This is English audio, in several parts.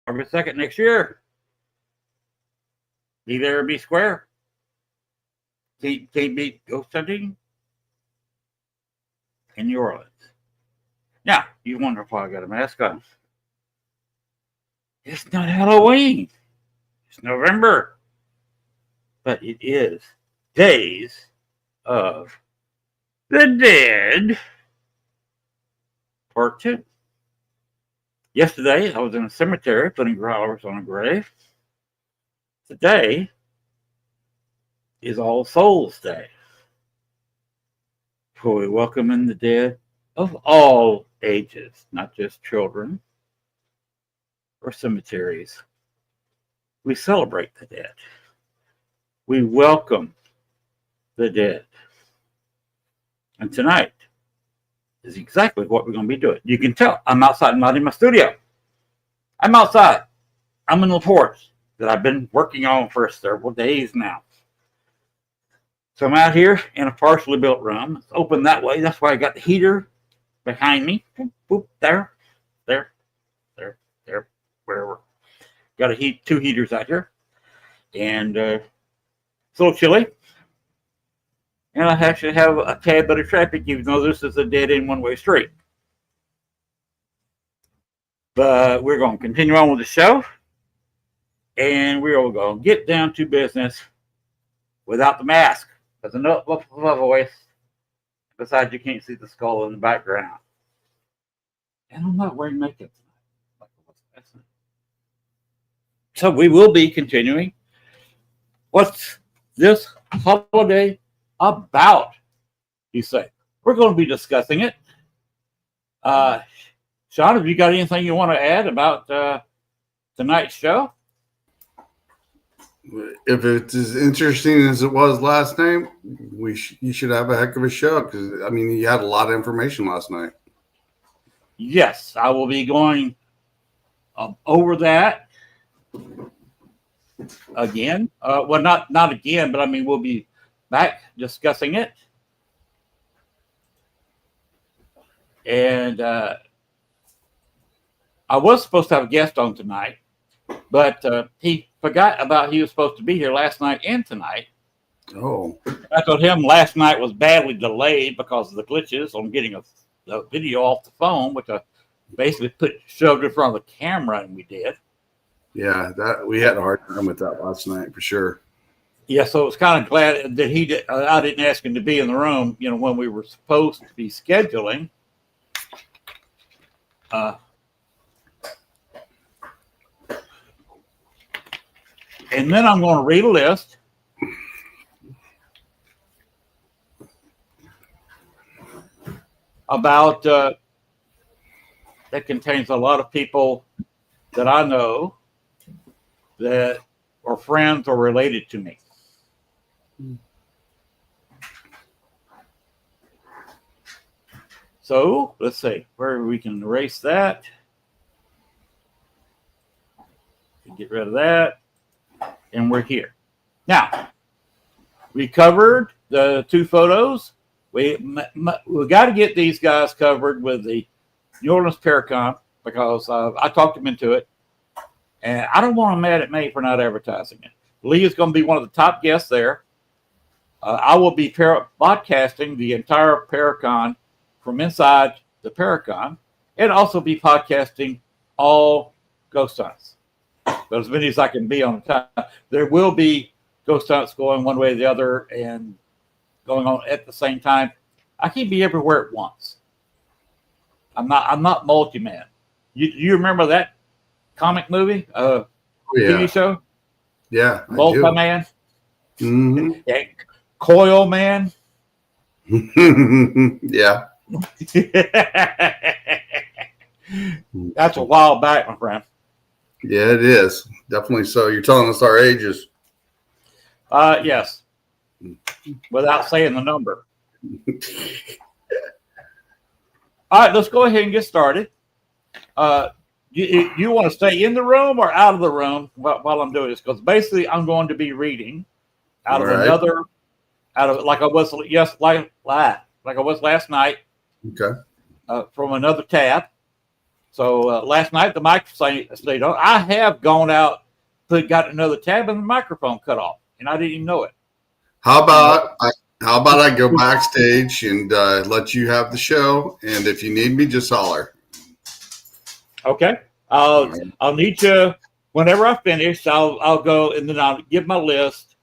August 2nd next year. Be there or be square. Can't beat ghost hunting in New Orleans. Now, you wonder why I got a mask on. It's not Halloween. It's November. But it is Days of the Dead, Part 2. Yesterday, I was in a cemetery putting flowers on a grave. Today is All Souls Day, where we welcome in the dead of all ages, not just children or cemeteries. We celebrate the dead. We welcome the dead. And tonight is exactly what we're going to be doing. You can tell I'm outside, I'm not in my studio. I'm outside. I'm in the porch that I've been working on for several days now. So I'm out here in a partially built room. It's open that way. That's why I got the heater behind me. Boop, boop, there, wherever. Got two heaters out here. And it's a little chilly. And I actually have a tad bit of traffic, even though this is a dead-end one-way street. But we're going to continue on with the show, and we're going to get down to business without the mask. There's enough of a voice. Besides, you can't see the skull in the background. And I'm not wearing makeup tonight. So we will be continuing. What's this holiday about, you say? We're going to be discussing it. Sean, have you got anything you want to add about tonight's show? If it's as interesting as it was last night, you should have a heck of a show because, I mean, you had a lot of information last night. Yes, I will be going over that again. Well, not again, but I mean, we'll be back discussing it. And I was supposed to have a guest on tonight, but he forgot about he was supposed to be here last night and tonight. Oh. I told him last night was badly delayed because of the glitches on getting a video off the phone, which I basically shoved in front of the camera, and we did. Yeah, that we had a hard time with that last night for sure. Yeah, so it's kind of glad that I didn't ask him to be in the room, when we were supposed to be scheduling. And then I'm going to read a list about that contains a lot of people that I know that are friends or related to me. So let's see where we can erase that. Get rid of that. And we're here. Now, we covered the two photos. We got to get these guys covered with the New Orleans Paracon because I talked them into it. And I don't want them mad at me for not advertising it. Lee is going to be one of the top guests there. I will be podcasting the entire Paracon from inside the Paracon and also be podcasting all ghost hunts. But as many as I can be on the time. There will be ghost hunts going one way or the other and going on at the same time. I can't be everywhere at once. I'm not multi-man. You remember that comic movie? TV show? Yeah. Multi-man? Mm-hmm. Yeah. Coil Man? Yeah. That's a while back, my friend. Yeah, it is. Definitely so. You're telling us our ages. Yes. Without saying the number. All right, let's go ahead and get started. You want to stay in the room or out of the room while I'm doing this? Because basically I'm going to be reading out of like I was last night. Okay. From another tab. So last night the microphone stayed on. I have gone out, got another tab, and the microphone cut off, and I didn't even know it. How about I go backstage and let you have the show, and if you need me, just holler. Okay, I'll need you whenever I finish. I'll go and then I'll give my list,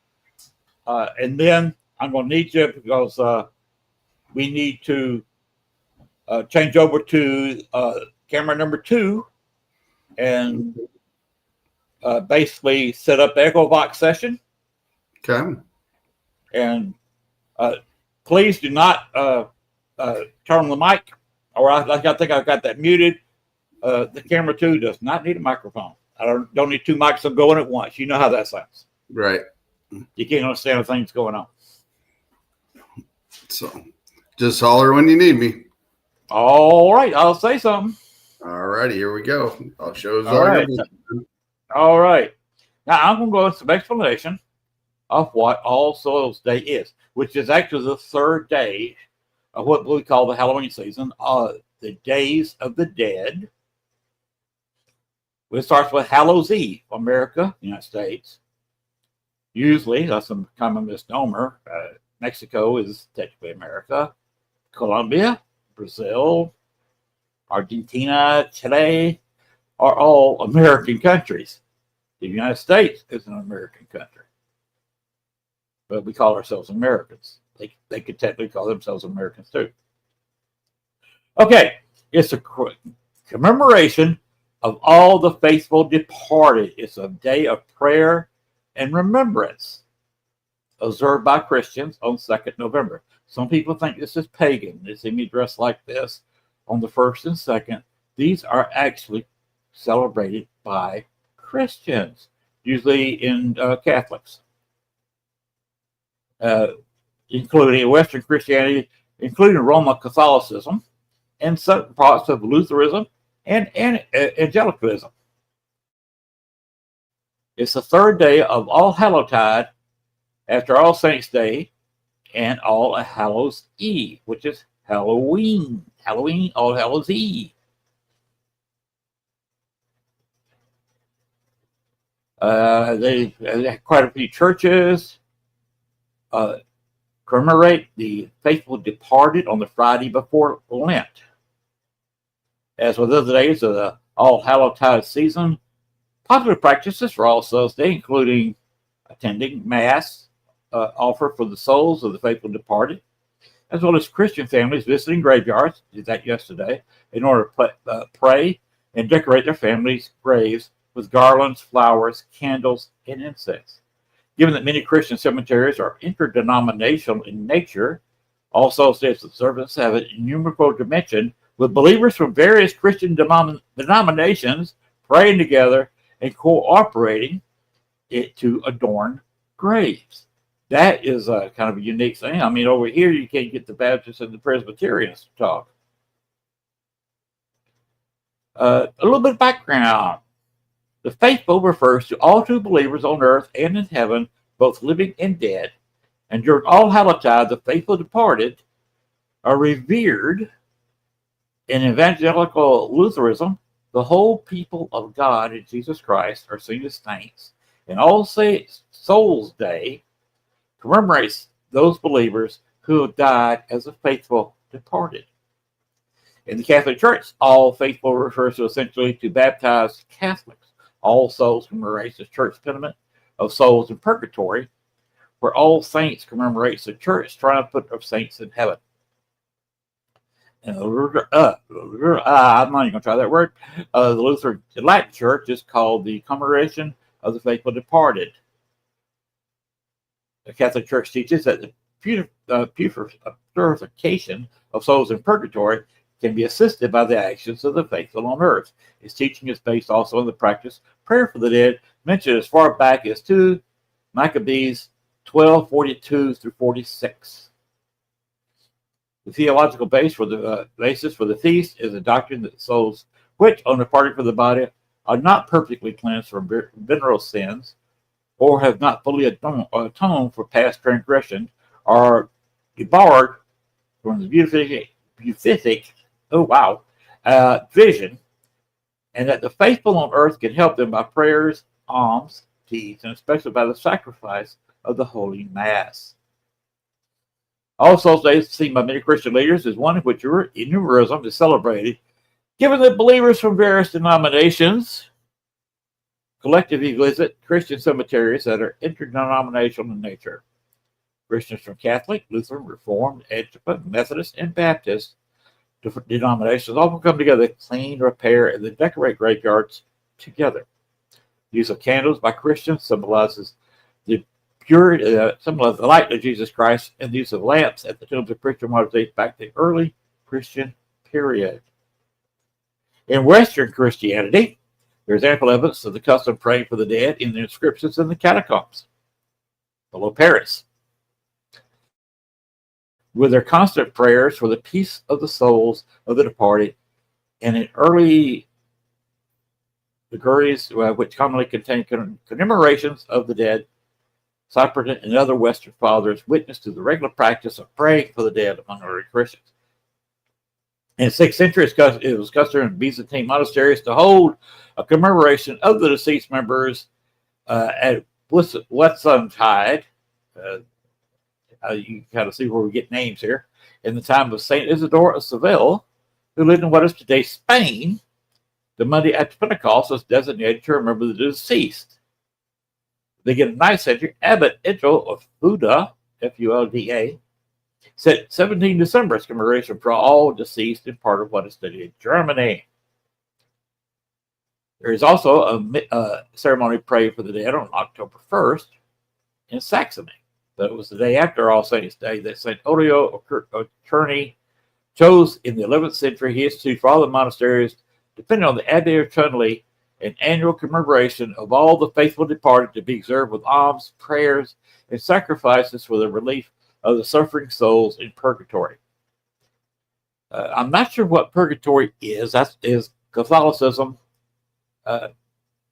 and then I'm going to need you because we need to change over to camera number 2 and basically set up the Echo Box session. Okay. And please do not turn the mic, or I think I've got that muted. The camera 2 does not need a microphone. I don't need 2 mics going at once. You know how that sounds. Right. You can't understand everything that's going on. So just holler when you need me. All right. I'll say something. All righty. Here we go. I'll show us all right. All right. Now I'm going to go into some explanation of what All Souls Day is, which is actually the 3rd day of what we call the Halloween season, the Days of the Dead. It starts with Hallows Eve, America, United States. Usually, that's a common misnomer. Mexico is technically America. Colombia, Brazil, Argentina, Chile, are all American countries. The United States is an American country, but we call ourselves Americans. They could technically call themselves Americans too. Okay, it's a commemoration of all the faithful departed. It's a day of prayer and remembrance observed by Christians on 2nd November. Some people think this is pagan. They see me dressed like this on the 1st and 2nd. These are actually celebrated by Christians, usually in Catholics, including Western Christianity, including Roman Catholicism, and certain parts of Lutheranism and Angelicalism. It's the third day of All Hallowtide after All Saints' Day and All Hallows Eve, which is Halloween. Halloween, All Hallows Eve. They have quite a few churches commemorate the faithful departed on the Friday before Lent. As with other days of the All Hallowtide season, popular practices for All Souls Day, including attending Mass, offer for the souls of the faithful departed, as well as Christian families visiting graveyards, did that yesterday, in order to pray and decorate their families' graves with garlands, flowers, candles, and incense. Given that many Christian cemeteries are interdenominational in nature, All Souls Day observance have an innumerable dimension, with believers from various Christian denominations praying together and cooperating to adorn graves. That is a kind of a unique thing. I mean, over here you can't get the Baptists and the Presbyterians to talk. A little bit of background. The faithful refers to all true believers on earth and in heaven, both living and dead. And during All Hallowtide, the faithful departed are revered. In evangelical Lutheranism, the whole people of God in Jesus Christ are seen as saints. And All Souls Day commemorates those believers who have died as a faithful departed. In the Catholic Church, all faithful refers to essentially to baptized Catholics. All Souls commemorates the church sentiment of souls in purgatory, where All Saints commemorates the church triumphant of saints in heaven. I'm not even going to try that word. The Lutheran Latin Church is called the Commemoration of the Faithful Departed. The Catholic Church teaches that the purification of souls in purgatory can be assisted by the actions of the faithful on earth. Its teaching is based also on the practice of prayer for the dead, mentioned as far back as 2 Maccabees 12:42 through 46. The theological basis for the feast is a doctrine that souls which, on departing from the body, are not perfectly cleansed from venial sins, or have not fully atoned for past transgression, are debarred from the beatific vision, and that the faithful on earth can help them by prayers, alms, deeds, and especially by the sacrifice of the Holy Mass. All Souls Day is seen by many Christian leaders as one in which enumerism is celebrated, given that believers from various denominations collectively visit Christian cemeteries that are interdenominational in nature. Christians from Catholic, Lutheran, Reformed, Anglican, Methodist, and Baptist different denominations often come together to clean, repair, and then decorate graveyards together. The use of candles by Christians symbolizes the symbolize the light of Jesus Christ, and the use of lamps at the tombs of Christian martyrs dates back to the early Christian period. In Western Christianity, there's ample evidence of the custom of praying for the dead in the inscriptions in the catacombs below Paris, with their constant prayers for the peace of the souls of the departed, and in early liturgies, which commonly contain commemorations of the dead. Cyprian and other Western fathers witnessed to the regular practice of praying for the dead among early Christians. In the 6th century, it was customary in Byzantine monasteries to hold a commemoration of the deceased members at Whitsuntide. You can kind of see where we get names here. In the time of St. Isidore of Seville, who lived in what is today Spain, The Monday after Pentecost is designated to remember the deceased. They get a nice entry. Abbot Edgel of Fulda, Fulda, set 17 December as commemoration for all deceased in part of what is studied in Germany. There is also a ceremony prayed for the dead on October 1st in Saxony. But it was the day after All Saints' Day that St. Odio of Cherney chose in the 11th century he instituted for all the monasteries, depending on the Abbey of Chunley, an annual commemoration of all the faithful departed to be observed with alms, prayers, and sacrifices for the relief of the suffering souls in purgatory. I'm not sure what purgatory is. That is Catholicism. But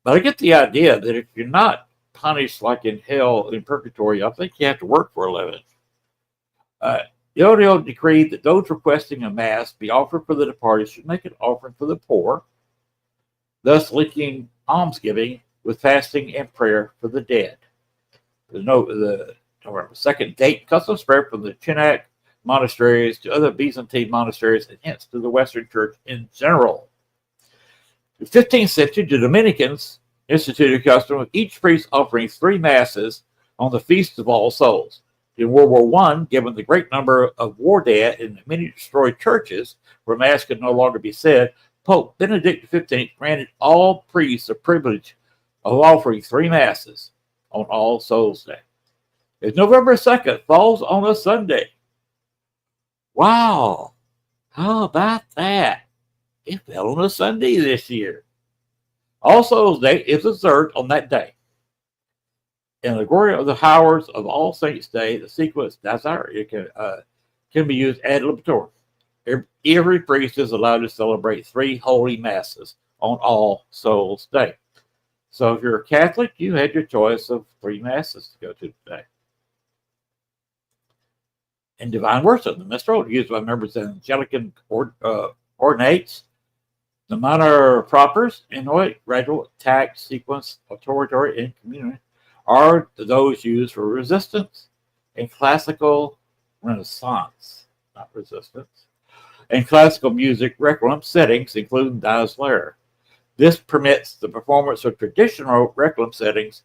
I get the idea that if you're not punished like in hell in purgatory, I think you have to work for a living. Iodio decreed that those requesting a mass be offered for the departed should make an offering for the poor, thus linking almsgiving with fasting and prayer for the dead. The second date custom spread from the Chinak monasteries to other Byzantine monasteries and hence to the Western Church in general. In the 15th century, the Dominicans instituted a custom of each priest offering 3 masses on the Feast of All Souls. In World War I, given the great number of war dead in many destroyed churches where Mass could no longer be said, Pope Benedict XV granted all priests the privilege of offering 3 Masses on All Souls' Day. If November 2nd falls on a Sunday, wow, how about that? It fell on a Sunday this year. All Souls' Day is observed on that day. In the glory of the hours of All Saints' Day, the sequence can be used ad libitum. Every priest is allowed to celebrate 3 holy masses on All Souls' Day. So if you're a Catholic, you had your choice of 3 masses to go to today. In divine worship, the Mistral used by members of Anglican ordinates, the minor propers, Inouï, gradual, tact, sequence, oratory, and communion are those used for resistance and classical Renaissance, not resistance, and classical music requiem settings, including Dies Irae. This permits the performance of traditional requiem settings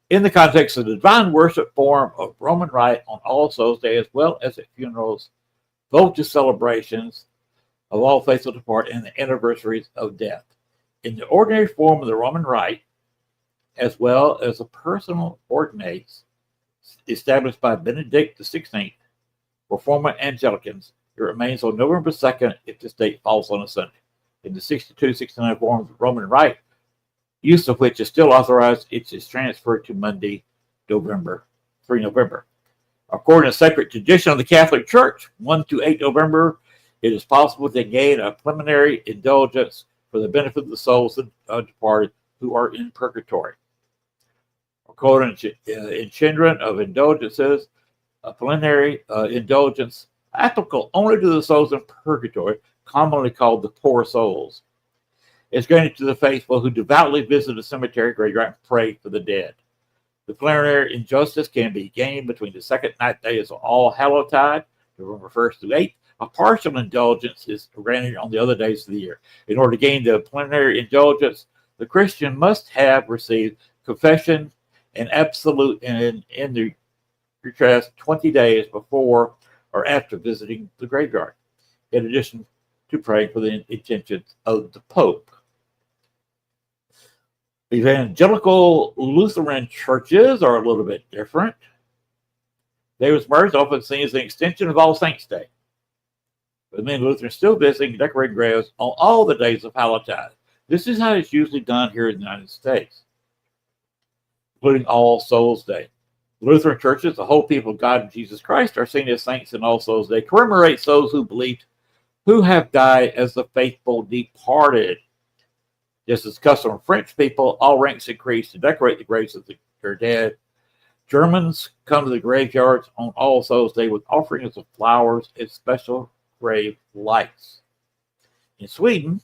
in the context of the divine worship form of Roman Rite on All Souls' Day, as well as at funerals, votive celebrations of all faithful departed, and the anniversaries of death. In the ordinary form of the Roman Rite, as well as the personal ordinates established by Benedict XVI for former Anglicans, it remains on November 2nd if this date falls on a Sunday. In the 62-69 form of the Roman Rite, use of which is still authorized, it is transferred to Monday, 3 November. According to sacred tradition of the Catholic Church, 1 to 8 November, it is possible to gain a preliminary indulgence for the benefit of the souls of departed who are in purgatory. According to Chindren of Indulgences, a preliminary indulgence applicable only to the souls in purgatory, commonly called the poor souls, is granted to the faithful who devoutly visit a cemetery graveyard and pray for the dead. The preliminary indulgence can be gained between the second night days of All Hallowtide, November 1st through 8th. A partial indulgence is granted on the other days of the year. In order to gain the preliminary indulgence, the Christian must have received confession and absolute in the retreat 20 days before or after visiting the graveyard, in addition to praying for the intentions of the Pope. Evangelical Lutheran churches are a little bit different. David's Murray is often seen as an extension of All Saints' Day, with many Lutherans still visiting and decorating graves on all the days of Hallowtide. This is how it's usually done here in the United States, including All Souls' Day. Lutheran churches, the whole people of God and Jesus Christ, are seen as saints in All Souls' Day, commemorates those who believed who have died as the faithful departed. Just as custom of French people, all ranks increase to decorate the graves of their dead. Germans come to the graveyards on All Souls' Day with offerings of flowers and special grave lights. In Sweden,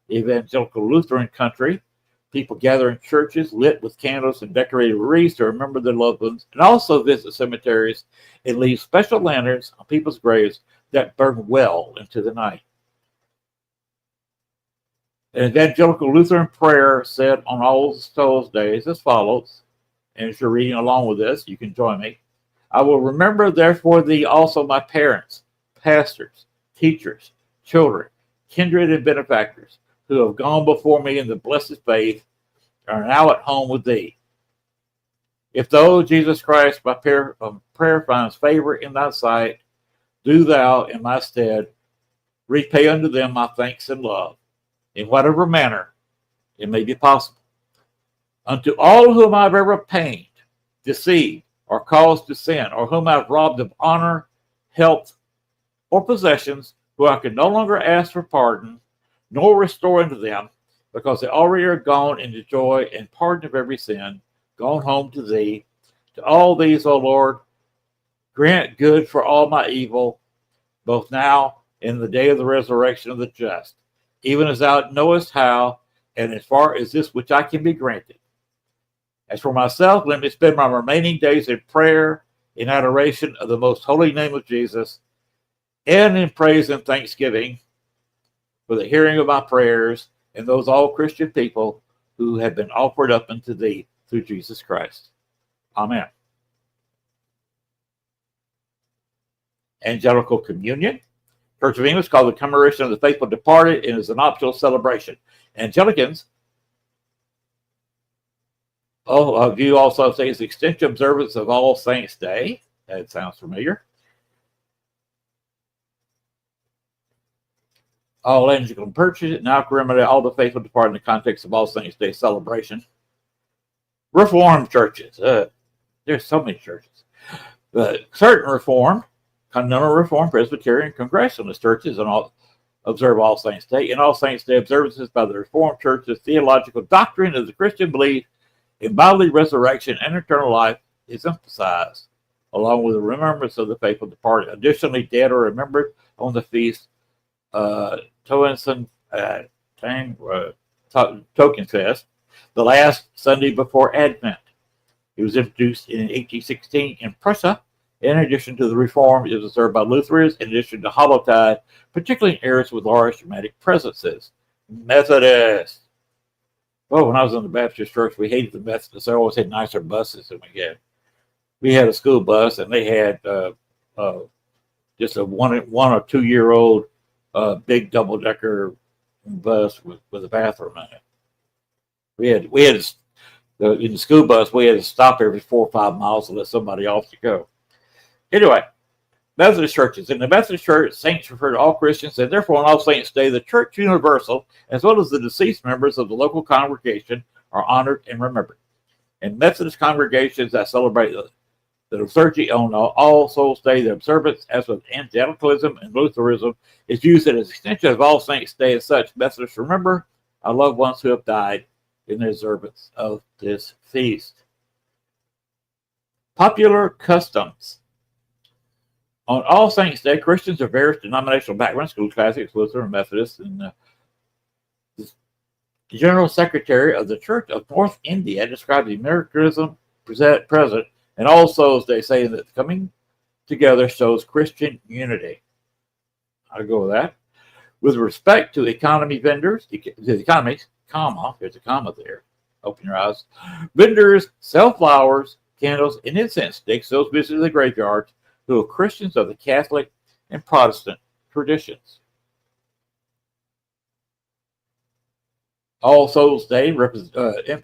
the evangelical Lutheran country, people gather in churches lit with candles and decorated wreaths to remember their loved ones, and also visit cemeteries and leave special lanterns on people's graves that burn well into the night. An evangelical Lutheran prayer said on All Souls Days as follows, and if you're reading along with this, you can join me. I will remember, therefore, thee also my parents, pastors, teachers, children, kindred, and benefactors, who have gone before me in the blessed faith, are now at home with thee. If thou, Jesus Christ, my prayer finds favor in thy sight, do thou, in my stead, repay unto them my thanks and love, in whatever manner it may be possible. Unto all whom I've ever pained, deceived, or caused to sin, or whom I've robbed of honor, health, or possessions, who I can no longer ask for pardon, nor restore unto them, because they already are gone into joy and pardon of every sin, gone home to thee. To all these, O Lord, grant good for all my evil, both now and in the day of the resurrection of the just, even as thou knowest how, and as far as this which I can be granted. As for myself, let me spend my remaining days in prayer, in adoration of the most holy name of Jesus, and in praise and thanksgiving for the hearing of my prayers and those all Christian people who have been offered up unto thee through Jesus Christ. Amen. Angelical Communion. Church of England is called the Commemoration of the Faithful Departed and is an optional celebration. Anglicans view also say it's the extension observance of All Saints' Day. That sounds familiar. All Anglican churches now commemorate all the faithful departed in the context of All Saints' Day celebration. Reformed churches. There's so many churches. Certain Reformed, Continental Reformed, Presbyterian, Congregationalist churches and all observe All Saints' Day. In All Saints' Day observances by the Reformed Church, the theological doctrine of the Christian belief in bodily resurrection and eternal life is emphasized, along with the remembrance of the faithful departed. Additionally, dead are remembered on the feast Tokenfest, the last Sunday before Advent. It was introduced in 1816 in Prussia. In addition to the Reform, it was observed by Lutherans, in addition to Hallowtide, particularly in areas with large dramatic presences. Methodists. Well, when I was in the Baptist church, we hated the Methodists. They always had nicer buses than we had. We had a school bus, and they had just a 1 or 2 year old big double decker bus with a bathroom in it. We had in the school bus, we had to stop every 4 or 5 miles to let somebody off to go. Anyway, Methodist churches. In the Methodist Church, saints refer to all Christians, and therefore on All Saints' Day, the Church Universal, as well as the deceased members of the local congregation, are honored and remembered. In Methodist congregations that celebrate the liturgy on All Souls' Day, the observance, as with Angelicalism and Lutheranism, is used as an extension of All Saints' Day. As such, Methodists remember our loved ones who have died in the observance of this feast. Popular customs. On All Saints' Day, Christians of various denominational backgrounds, school classics, Lutheran, Methodist, and the General Secretary of the Church of North India described the Americanism present and All Souls' Day, saying that coming together shows Christian unity. I'll go with that. With respect to economy vendors, the economies, comma, there's a comma there. Open your eyes. Vendors sell flowers, candles, and incense sticks. Those visiting the graveyards who are Christians of the Catholic and Protestant traditions. All Souls' Day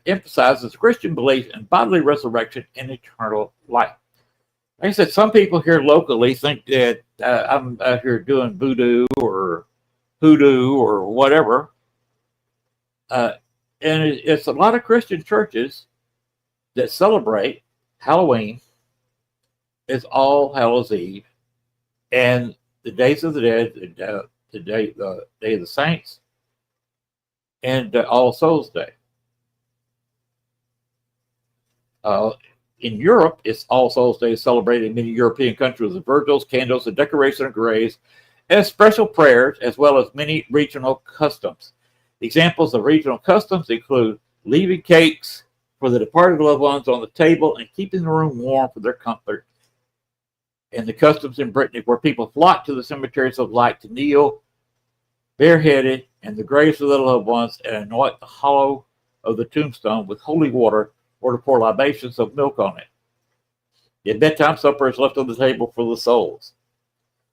emphasizes Christian belief in bodily resurrection and eternal life. Like I said, some people here locally think that I'm out here doing voodoo or hoodoo or whatever. And it's a lot of Christian churches that celebrate Halloween. It's All Hallows Eve and the Days of the Dead, the Day of the Saints, and All Souls' Day. In Europe, it's All Souls' Day celebrated in many European countries with vigils, candles, and decoration of graves, and special prayers, as well as many regional customs. Examples of regional customs include leaving cakes for the departed loved ones on the table and keeping the room warm for their comfort. And the customs in Brittany where people flock to the cemeteries of light to kneel bareheaded and the graves of their loved ones, and anoint the hollow of the tombstone with holy water, or to pour libations of milk on it. The bedtime supper is left on the table for the souls.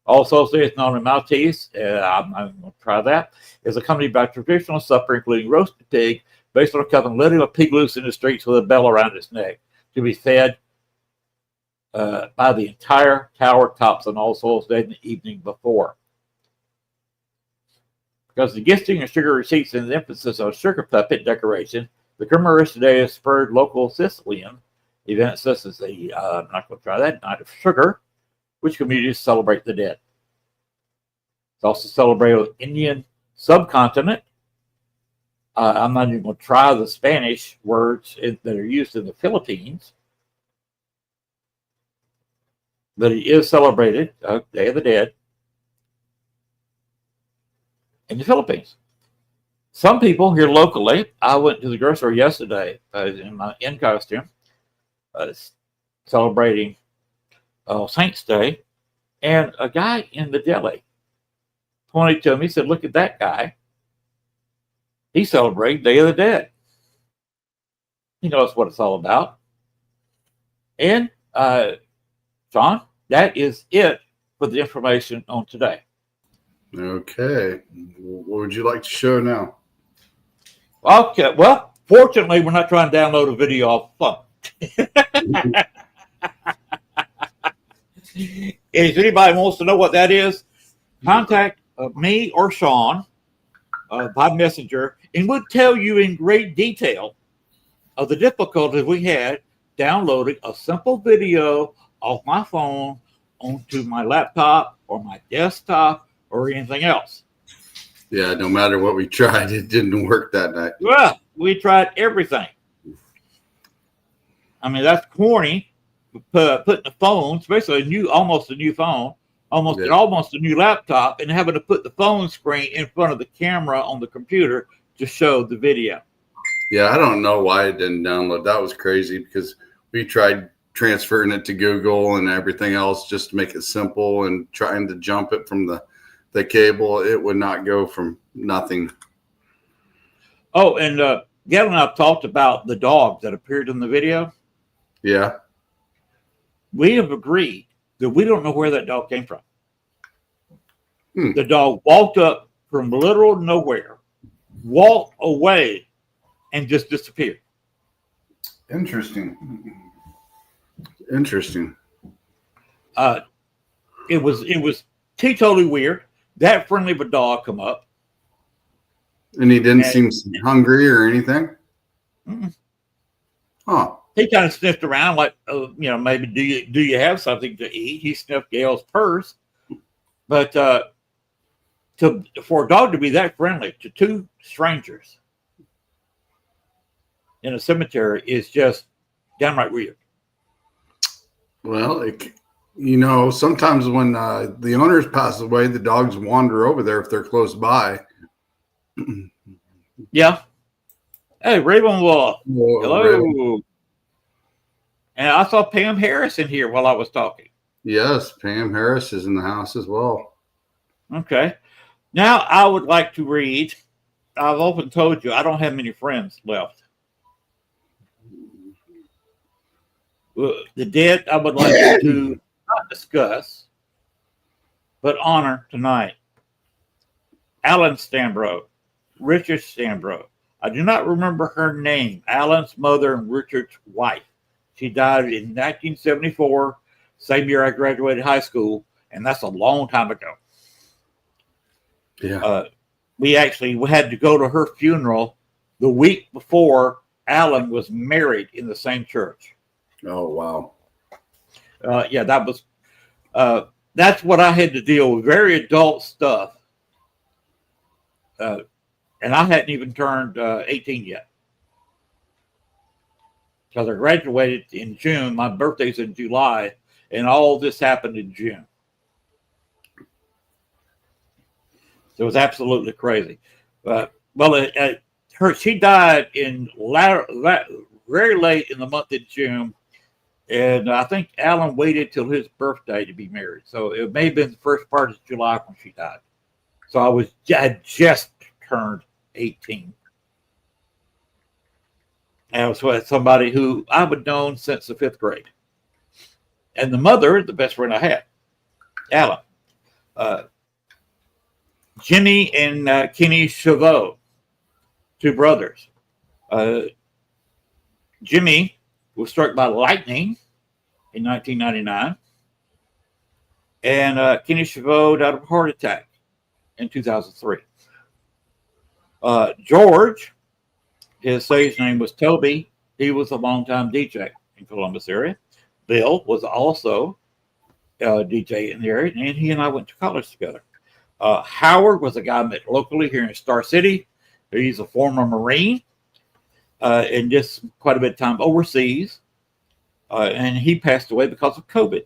All Souls Day is known in Maltese. I'm going to try that. Is accompanied by traditional supper, including roasted pig, based on a custom letting a pig loose in the streets with a bell around its neck to be fed by the entire tower tops on All Souls Day in the evening before. Because the gifting of sugar receipts and the emphasis on sugar puppet decoration, the commemoration today has spurred local Sicilian events such as the, I'm not going to try that, Night of Sugar, which communities celebrate the dead. It's also celebrated with Indian subcontinent. I'm not even going to try the Spanish words that are used in the Philippines, but it is celebrated, Day of the Dead, in the Philippines. Some people here locally, I went to the grocery yesterday in my costume, celebrating Saints Day, and a guy in the deli pointed to me, said, "Look at that guy. He's celebrating Day of the Dead." He knows what it's all about. And John, that is it for the information on today. Okay. What would you like to show now? Okay. Well, fortunately, we're not trying to download a video off the phone. If anybody wants to know what that is, contact me or Sean by messenger, and we'll tell you in great detail of the difficulties we had downloading a simple video off my phone onto my laptop or my desktop or anything else. Yeah, no matter what we tried, it didn't work that night. Well, we tried everything. I mean, that's corny. Putting the phone, especially almost a new phone, almost a new laptop, and having to put the phone screen in front of the camera on the computer to show the video. Yeah, I don't know why it didn't download. That was crazy because we tried transferring it to Google and everything else just to make it simple and trying to jump it from the cable. It would not go from nothing. Oh, and Gail and I talked about the dog that appeared in the video. Yeah. We have agreed that we don't know where that dog came from. The dog walked up from literal nowhere, walked away, and just disappeared. Interesting. It was totally weird. That friendly of a dog come up. And he didn't seem hungry or anything? Mm-mm. Huh. He kind of sniffed around like, maybe do you have something to eat? He sniffed Gail's purse. But for a dog to be that friendly to two strangers in a cemetery is just downright weird. Well, sometimes when the owners pass away, the dogs wander over there if they're close by. Yeah. Hey, Ravenwolf. Hello. Raven. And I saw Pam Harris in here while I was talking. Yes, Pam Harris is in the house as well. Okay. Now I would like to read. I've often told you I don't have many friends left. The dead I would like to not discuss, but honor tonight. Alan Stambro, Richard Stambro. I do not remember her name. Alan's mother and Richard's wife. She died in 1974, same year I graduated high school, and that's a long time ago. Yeah. We had to go to her funeral the week before Alan was married in the same church. Oh, wow. Yeah, that's what I had to deal with, very adult stuff. And I hadn't even turned 18 yet. Because I graduated in June. My birthday's in July, and all this happened in June. So it was absolutely crazy. She died in very late in the month of June, and I think Alan waited till his birthday to be married. So it may have been the first part of July when she died. So I had just turned 18. And I was with somebody who I would known since the 5th grade. And the mother, the best friend I had, Alan. Jimmy and Kenny Chavot, two brothers. Jimmy was struck by lightning in 1999, and Kenny Chavot died of a heart attack in 2003. George, his stage name was Toby. He was a longtime DJ in Columbus area. Bill was also a DJ in the area, and he and I went to college together. Howard was a guy I met locally here in Star City. He's a former Marine and just quite a bit of time overseas. And he passed away because of COVID.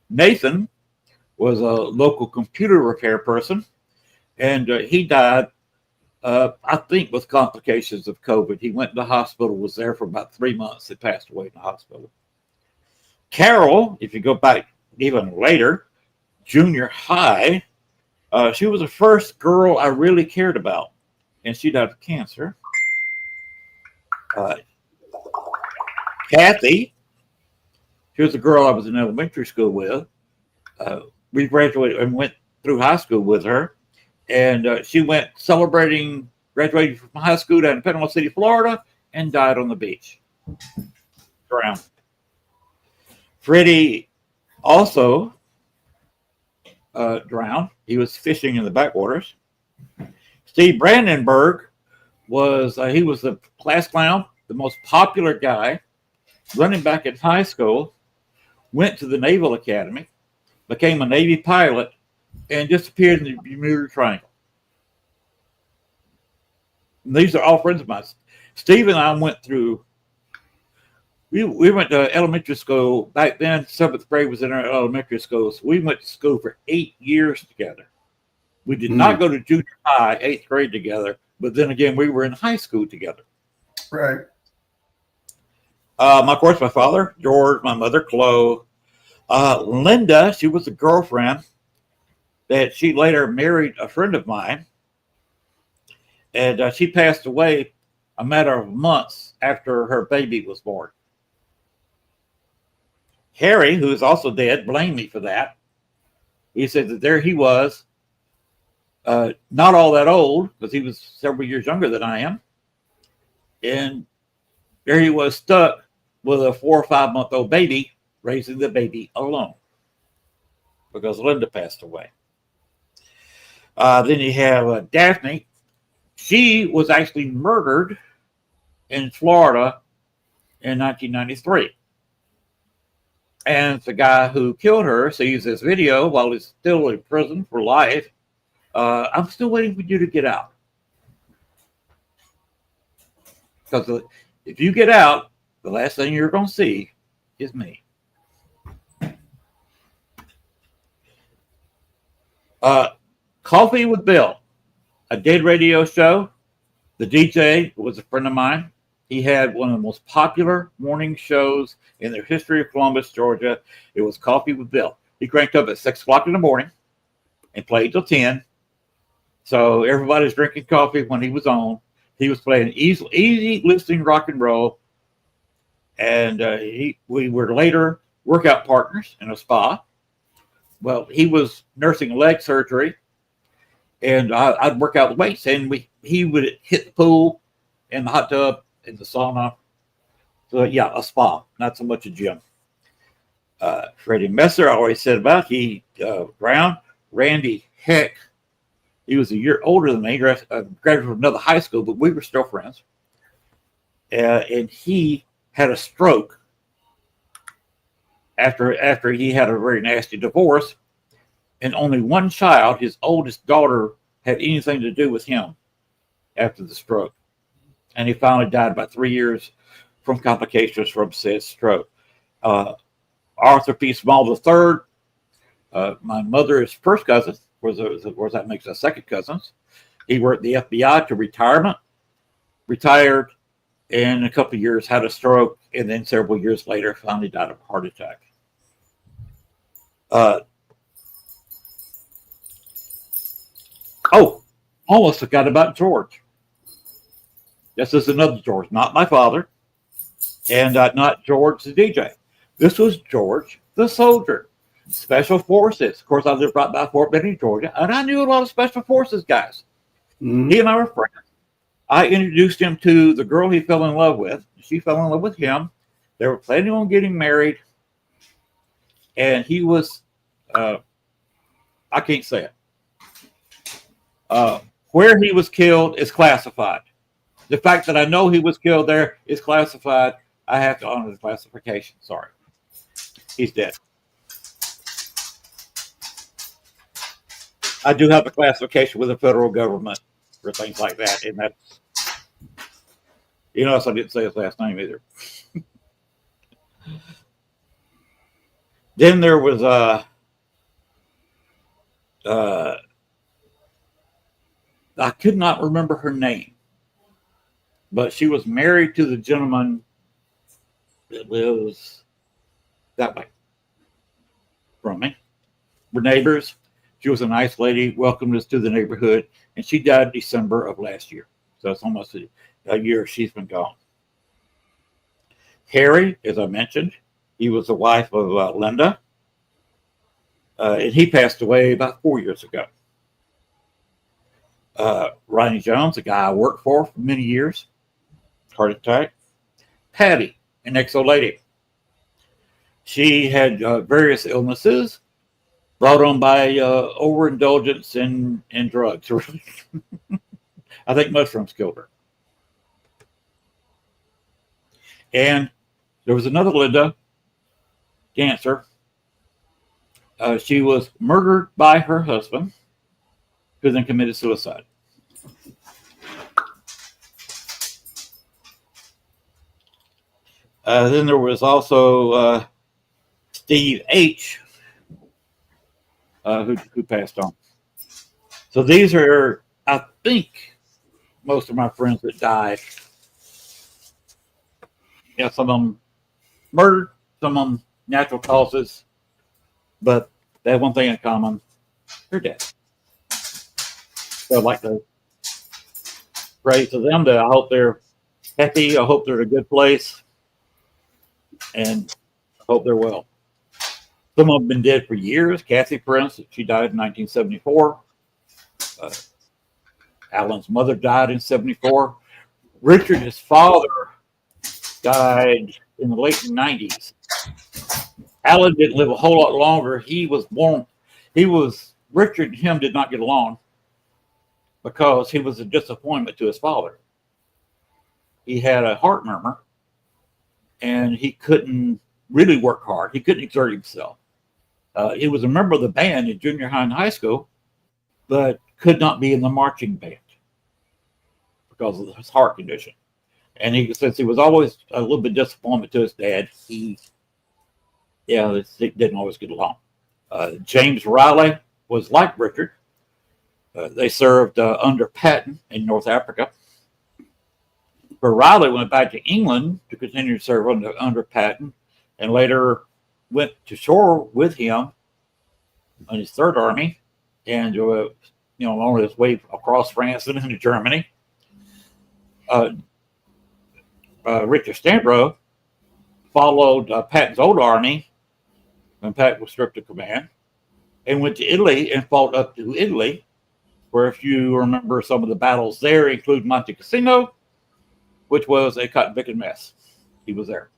Nathan was a local computer repair person, and he died, I think, with complications of COVID. He went to the hospital, was there for about 3 months, and passed away in the hospital. Carol, if you go back even later, junior high, she was the first girl I really cared about, and she died of cancer. Kathy, she was a girl I was in elementary school with. We graduated and went through high school with her, and she went celebrating graduating from high school down in Panama City, Florida, and died on the beach, drowned. Freddie also drowned. He was fishing in the backwaters. Steve Brandenburg was he was the class clown, the most popular guy, running back in high school, went to the Naval Academy, became a Navy pilot, and disappeared in the Bermuda Triangle. And these are all friends of mine. Steve and I went through, we went to elementary school. Back then, 7th grade was in our elementary school. So we went to school for 8 years together. We did not go to junior high, 8th grade together, but then again, we were in high school together. Right. Of course, my father, George, my mother, Chloe. Linda, she was a girlfriend that she later married a friend of mine. And she passed away a matter of months after her baby was born. Harry, who is also dead, blamed me for that. He said that there he was, not all that old, because he was several years younger than I am. And there he was stuck with a 4 or 5 month old baby, raising the baby alone because Linda passed away. Then you have Daphne. She was actually murdered in Florida in 1993. And the guy who killed her sees this video while he's still in prison for life. I'm still waiting for you to get out. Because if you get out, the last thing you're going to see is me. Coffee with Bill, a dead radio show. The DJ was a friend of mine. He had one of the most popular morning shows in the history of Columbus, Georgia. It was Coffee with Bill. He cranked up at 6 o'clock in the morning and played till 10. So everybody's drinking coffee when he was on. He was playing easy listening rock and roll. And we were later workout partners in a spa. Well, he was nursing leg surgery, and I'd work out the weights, and he would hit the pool and the hot tub and the sauna. So yeah, a spa, not so much a gym. Freddie Messer, I always said about, he drowned. Randy Heck, he was a year older than me, graduated from another high school, but we were still friends. And he had a stroke after he had a very nasty divorce, and only one child, his oldest daughter, had anything to do with him after the stroke. And he finally died about 3 years from complications from said stroke. Arthur P. Small III, my mother's first cousin, of course that makes us second cousins. He worked the FBI to retirement, retired, and in a couple of years had a stroke, and then several years later finally died of a heart attack. Almost forgot about George. This is another George, not my father, and not George the DJ. This was George the soldier, Special Forces. Of course, I lived right by Fort Benning, Georgia, and I knew a lot of Special Forces guys. Mhm. He and I were friends. I introduced him to the girl he fell in love with. She fell in love with him. They were planning on getting married, and he was, I can't say it. Where he was killed is classified. The fact that I know he was killed there is classified. I have to honor the classification. Sorry. He's dead. I do have a classification with the federal government for things like that. And that's, so I didn't say his last name either. Then there was I could not remember her name, but she was married to the gentleman that lives that way from me. We're neighbors. She was a nice lady, welcomed us to the neighborhood, and she died December of last year. So it's almost a year she's been gone. Harry, as I mentioned, he was the wife of Linda, and he passed away about 4 years ago. Ronnie Jones, a guy I worked for many years, heart attack. Patty, an ex-old lady. She had various illnesses brought on by overindulgence in drugs. I think mushrooms killed her. And there was another Linda, dancer. She was murdered by her husband, who then committed suicide. Then there was also Steve H., who passed on. So these are, I think, most of my friends that died. Yeah, some of them murdered, some of them natural causes, but they have one thing in common: they're dead. So I'd like to pray to them that I hope they're happy. I hope they're in a good place, and I hope they're well. Some of them have been dead for years. Kathy, for instance, she died in 1974. Alan's mother died in 74. Richard, his father, died in the late 90s. Alan didn't live a whole lot longer. Richard and him did not get along because he was a disappointment to his father. He had a heart murmur and he couldn't really work hard. He couldn't exert himself. He was a member of the band in junior high and high school, but could not be in the marching band because of his heart condition. And since he was always a little bit disappointed to his dad, they didn't always get along. James Riley was like Richard. They served under Patton in North Africa. But Riley went back to England to continue to serve under Patton, and later went to shore with him on his Third Army, and on his way across France and into Germany. Richard Stanbro followed Patton's old army when Patton was stripped of command, and went to Italy and fought up to Italy, where, if you remember some of the battles there, include Monte Cassino, which was a cotton-picking mess. He was there.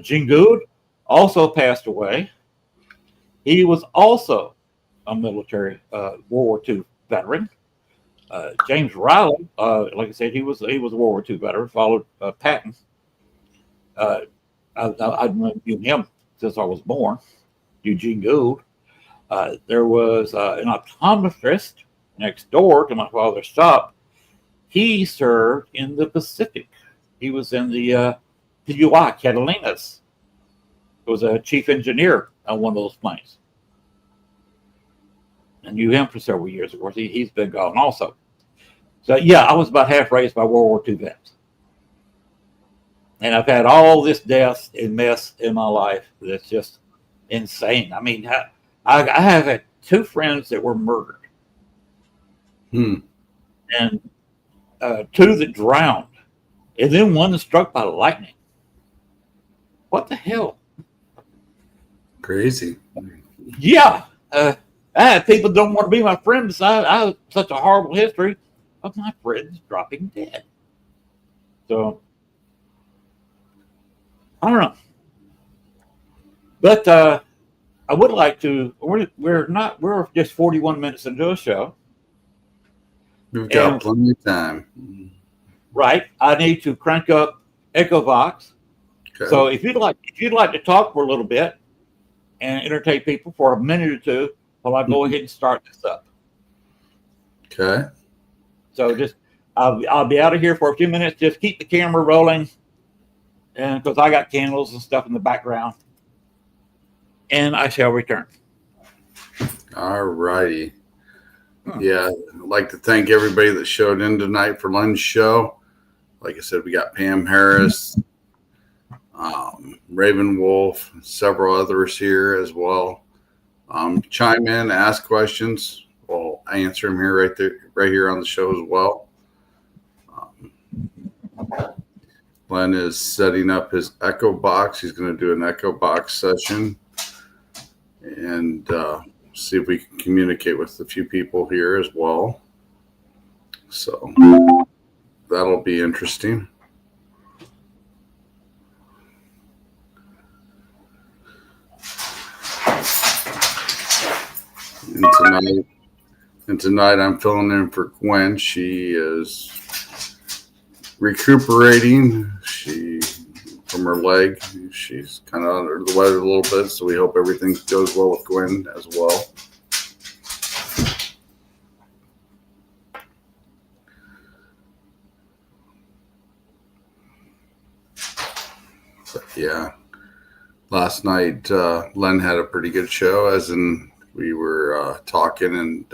Gene Gould also passed away. He was also a military World War II veteran. James Riley, like I said, he was a World War II veteran, followed Patton. I've known him since I was born, Eugene Gould. There was an optometrist next door to my father's shop. He served in the Pacific. He was in the PUI, Catalinas. He was a chief engineer on one of those planes. I knew him for several years. Of course, he's been gone also. So, yeah, I was about half raised by World War II vets. And I've had all this death and mess in my life that's just insane. I mean, I have had two friends that were murdered. Hmm. and two that drowned, and then one that's struck by lightning. What the hell? Crazy. Yeah. People don't want to be my friend besides I have such a horrible history of my friends dropping dead. So I don't know. But I would like to. We're just 41 minutes into a show, We've got and plenty of time. right, I need to crank up Echo Vox. So Okay. if you'd like to talk for a little bit and entertain people for a minute or two, while I go ahead and start this up. Okay. So just I'll be out of here for a few minutes. Just keep the camera rolling, and because I got candles and stuff in the background, and I shall return. All righty. Hmm. Yeah. I'd like to thank everybody that showed in tonight for Lynn's show. Like I said, we got Pam Harris, Raven Wolf, several others here as well. Chime in, ask questions. We'll answer them here right here on the show as well. Glenn is setting up his Echo Box. He's going to do an Echo Box session and see if we can communicate with a few people here as well. So that'll be interesting. And tonight I'm filling in for Gwen. She is recuperating. From her leg. She's kind of under the weather a little bit, so we hope everything goes well with Gwen as well. But yeah, last night Len had a pretty good show, as in we were talking and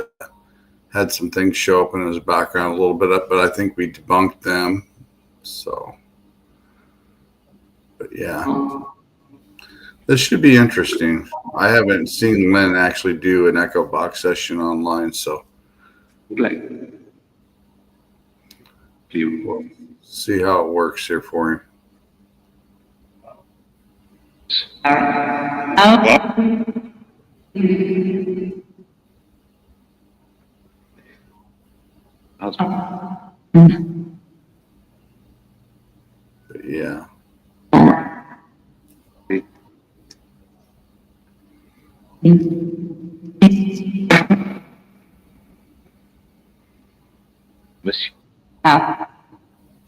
had some things show up in his background a little bit up, but I think we debunked them. So, but yeah, this should be interesting. I haven't seen Len actually do an Echo Box session online, so we'll see how it works here for him. But yeah.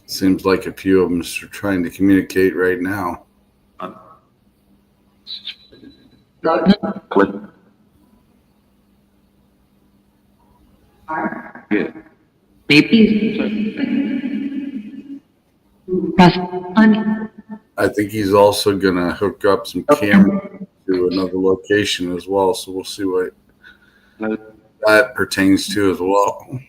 Seems like a few of them are trying to communicate right now. I think he's also going to hook up some cameras to another location as well. So we'll see what that pertains to as well.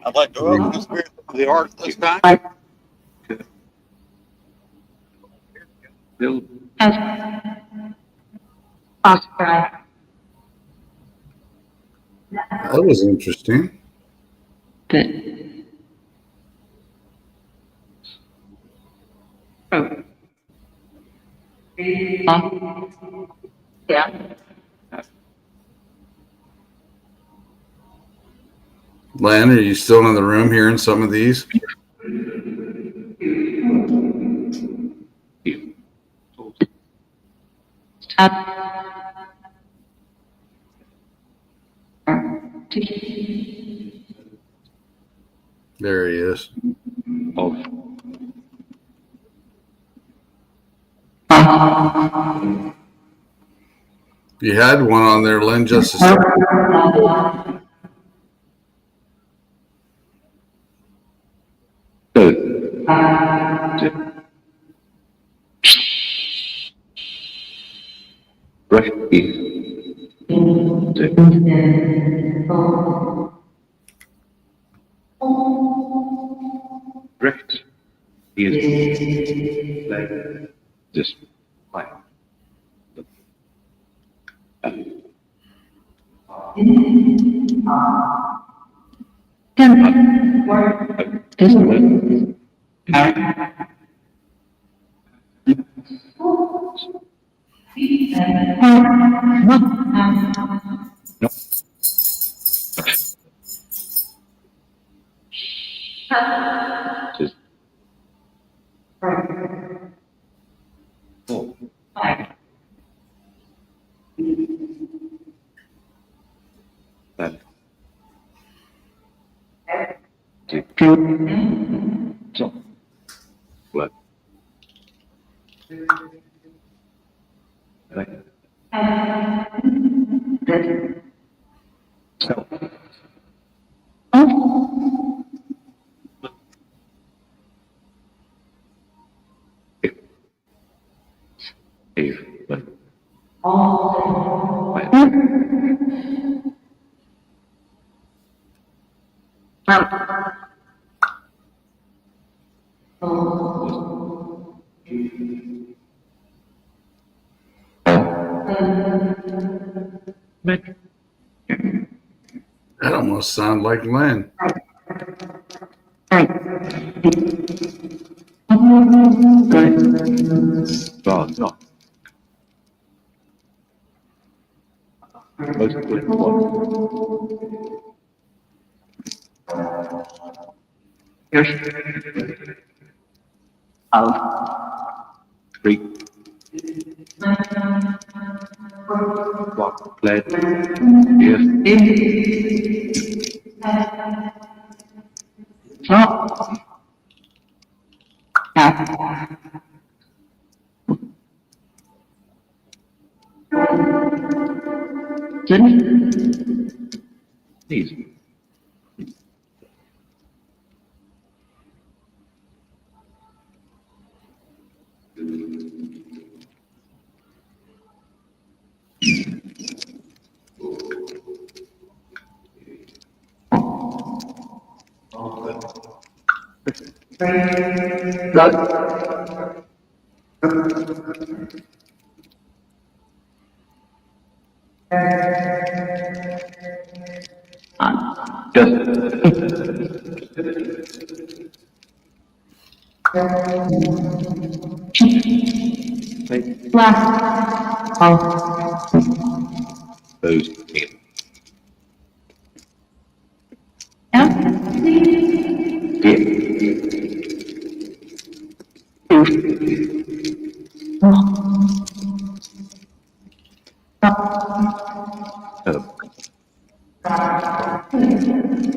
I'd like to welcome the spirit of the art this time. That was interesting. Len, are you still in the room hearing some of these? There he is. You had one on there, Len, just a second. Drift is like this like no. Just oh, that so what right so if but but That almost sounds like Len. well no mostly what three what plate yes these just those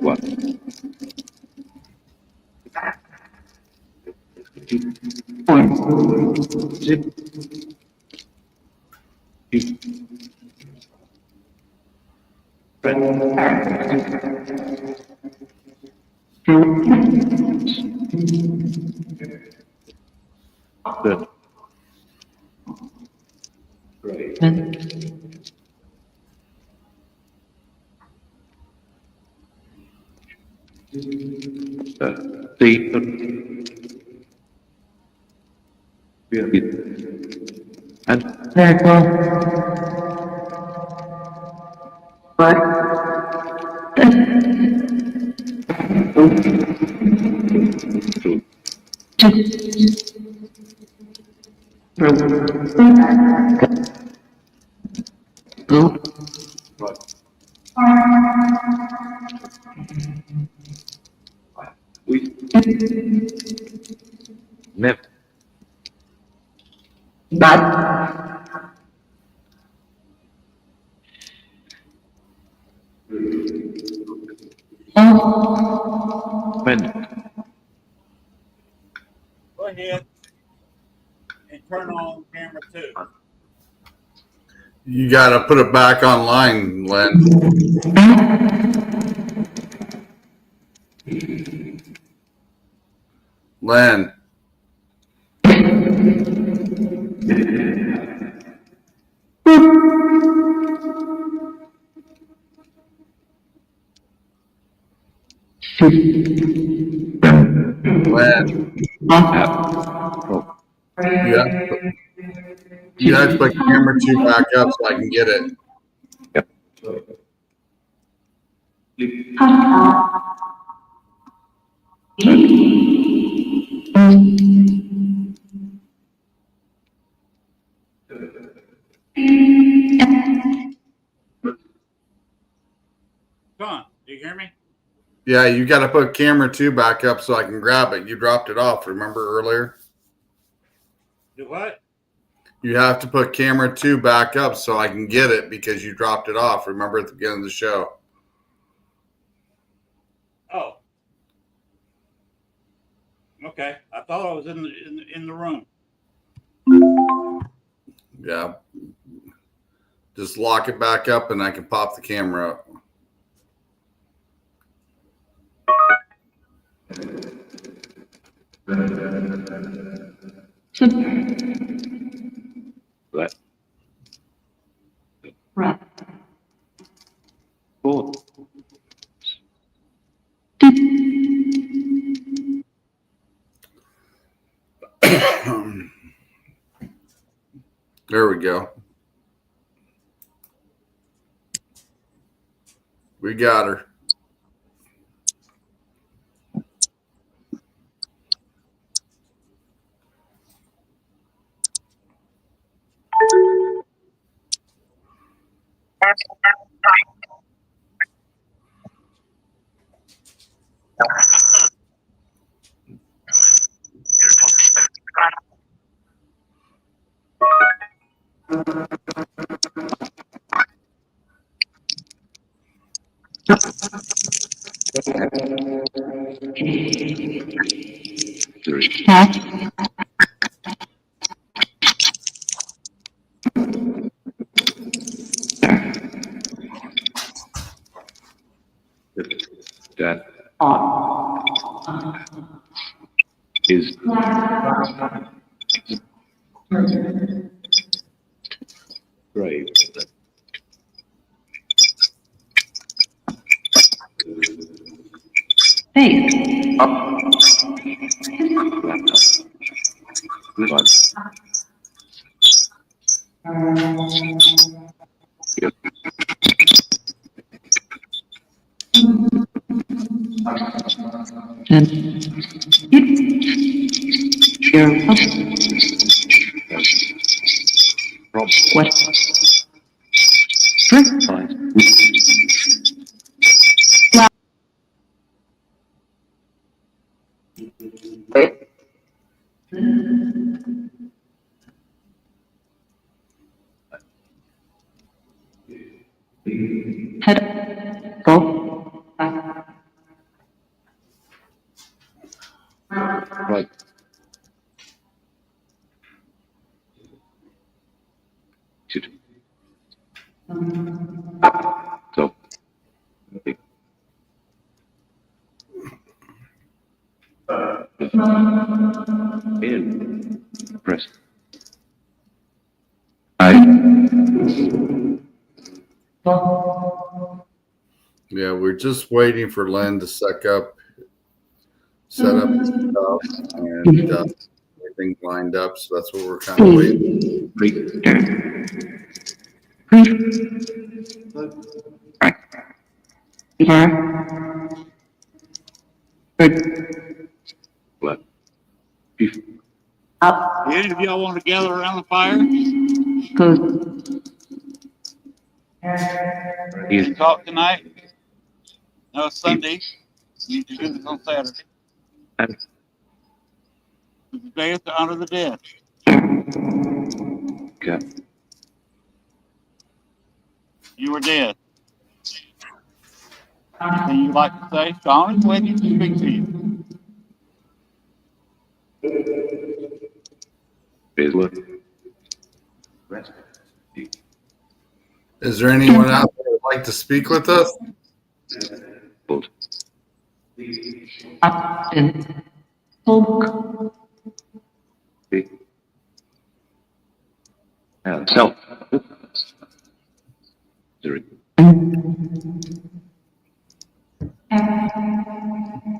what zip good the and we never when Go ahead and turn on camera 2. You got to put it back online, Len. Len. When you have to put camera 2 back up so I can get it. John, do you hear me? Yeah, you got to put camera 2 back up so I can grab it. You dropped it off. Remember earlier? Do what? You have to put camera 2 back up so I can get it because you dropped it off. Remember at the beginning of the show? Oh. Okay. I thought I was in the room. Yeah. Just lock it back up and I can pop the camera up. Right. Right. Cool. There we go. We got her. That is grave. Face. Up. But yep. And your Rob. what? Fine. Head. Go. Right. Shoot. So. In. Press. Yeah, we're just waiting for Len to set up his stuff and everything's lined up. So that's what we're kind of waiting. What? Up. Any of y'all want to gather around the fire? Good. You talk tonight? No, it's Sunday. You need to do this on Saturday. And It's the day to honor the dead. okay. You were dead. Anything you'd like to say? Sean is waiting to speak to you. Here's what. Is there anyone out there who'd like to speak with us? Bolt. Up and poke. Okay. Self. There.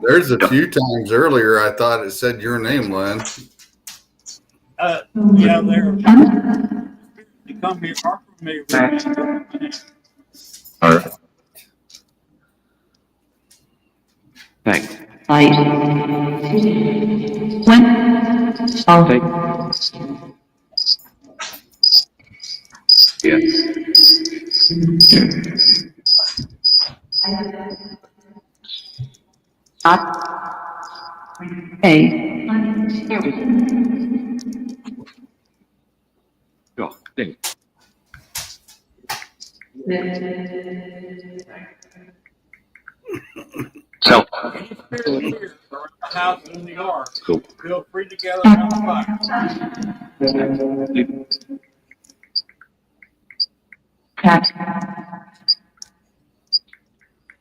There's a few times earlier I thought it said your name, Len. Yeah, they're they come here are familiar with me. Or thanks. Light. When. Take. Yeah. Not. A. Go. Ding. Self. Any spirits here or in the house and in the yard, Go. feel free to gather around the fire. Cat.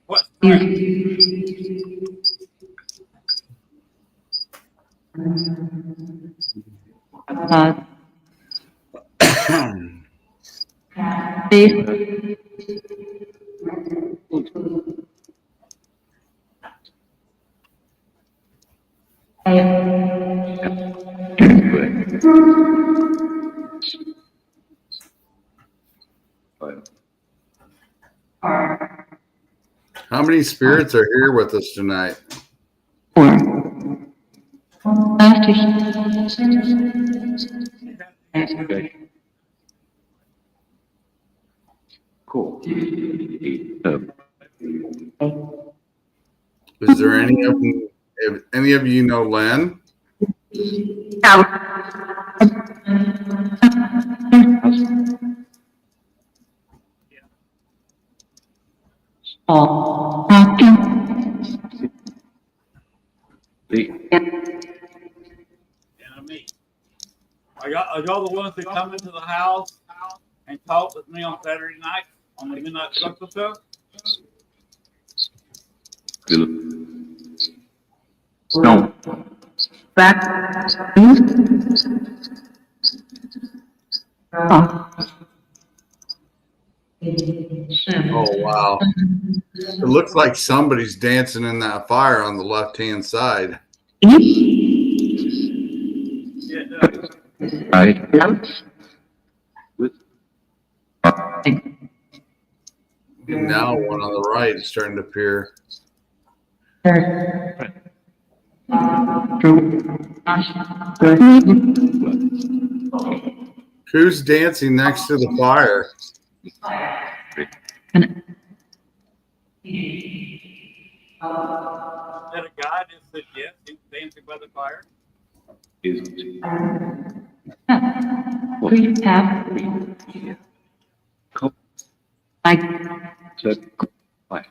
What's You. Beef. How many spirits are here with us tonight? Four. Okay. Cool. Is there any of you, if any of you know Len? The and me? Are y'all the ones that come into the house and talk with me on Saturday night on the Midnight Circle show? No. Back. Oh, wow. It looks like somebody's dancing in that fire on the left-hand side. Yeah, it does. right. With And now one on the right is starting to appear. Who's dancing next to the fire? Is that a guy that said yes, he was dancing by the fire? is We have like said why?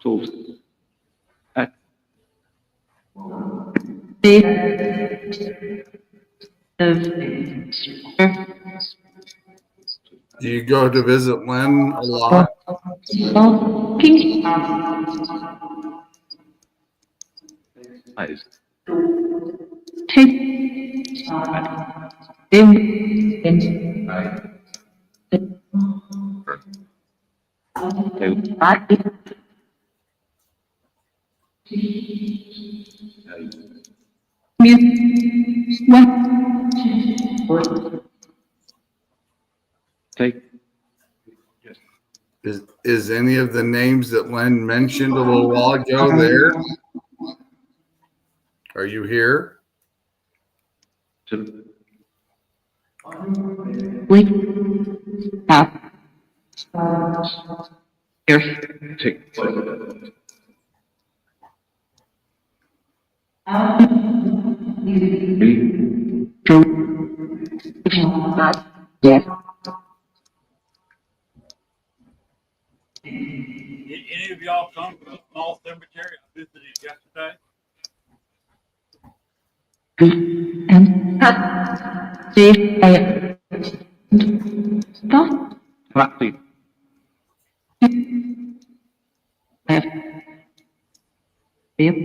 Tools. At big Do you go to visit Len a lot? pink eyes. take Take. Is any of the names that Len mentioned a little while ago there? Are you here? To we have here take. yes. Any of y'all come from a small cemetery I visited yesterday? And see stop Flatly. have yep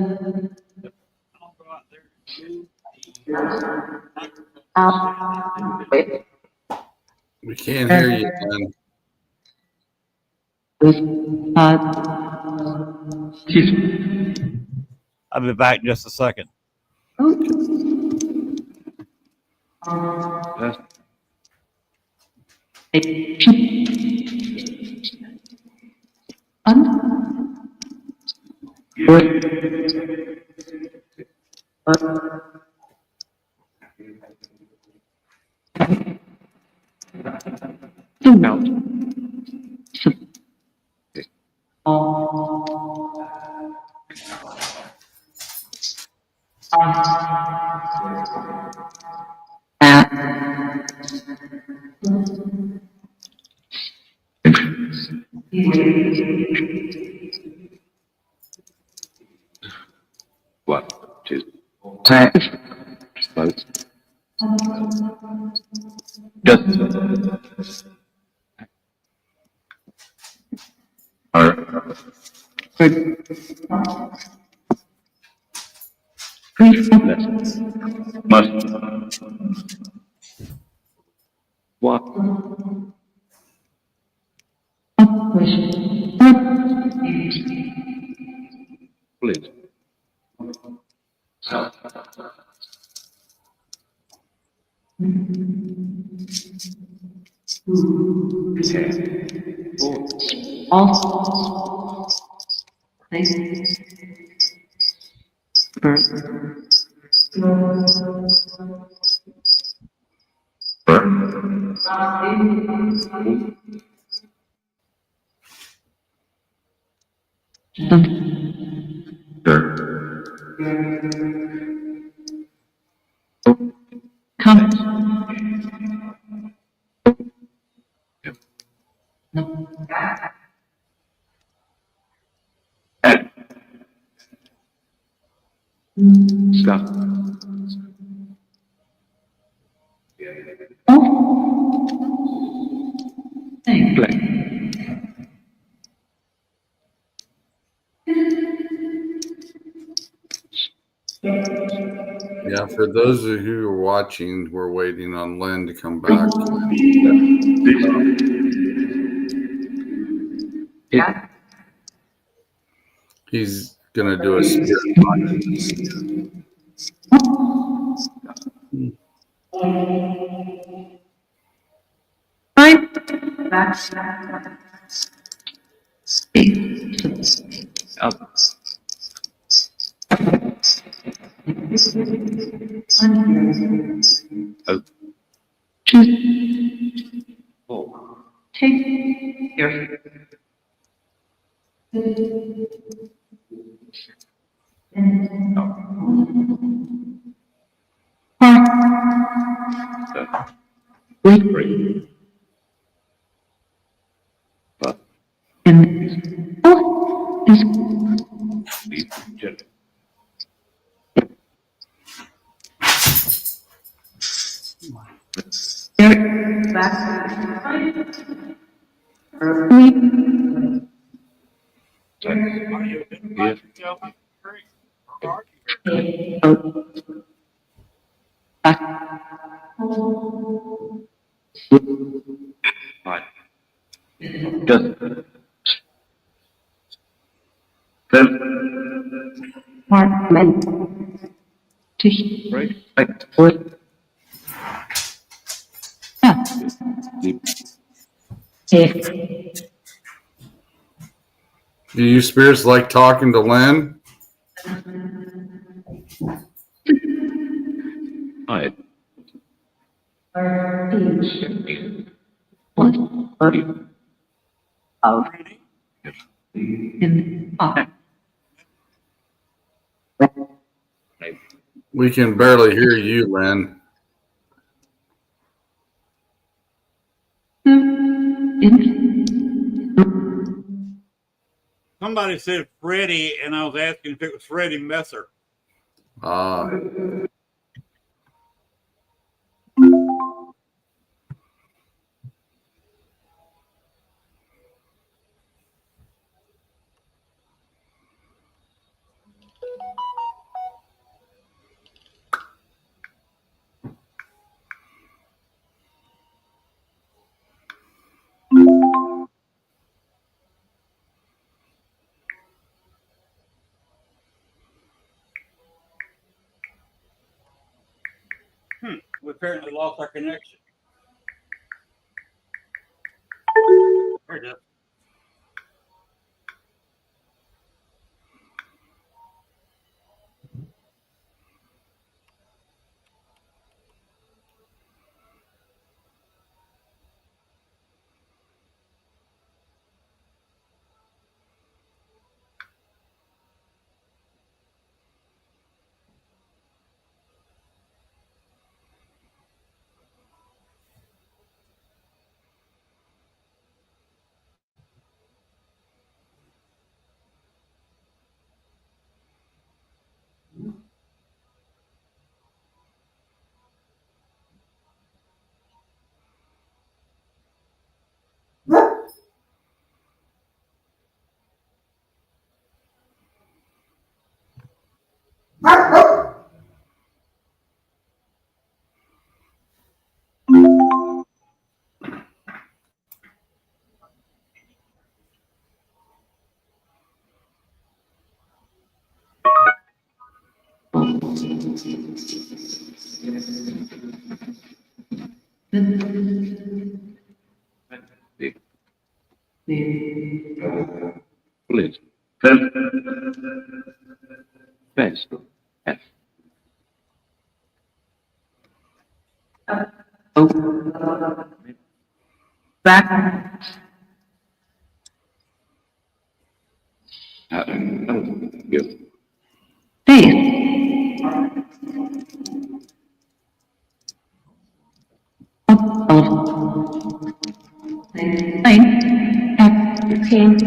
I'll go out there and do Wait. We can't hear you, Glenn. I'll be back in just a second. Out. One, two, close. Just. Must. What? Please. Stop. Play. Yeah, for those of you who are watching, we're waiting on Lynn to come back. Yeah. He's gonna do a spirit Out. Out. Four. Three. But leave gently. Yes. Fine. Just. Then. Right. Right. Deep. Do you spirits like talking to Lynn? Hide. We can barely hear you, Lynn. Somebody said Freddie, and I was asking if it was Freddie Messer. Ah, We apparently lost our connection. Here it is. Please. Best. F. Oh. Back. Yes. Face. Up. Line. Acting.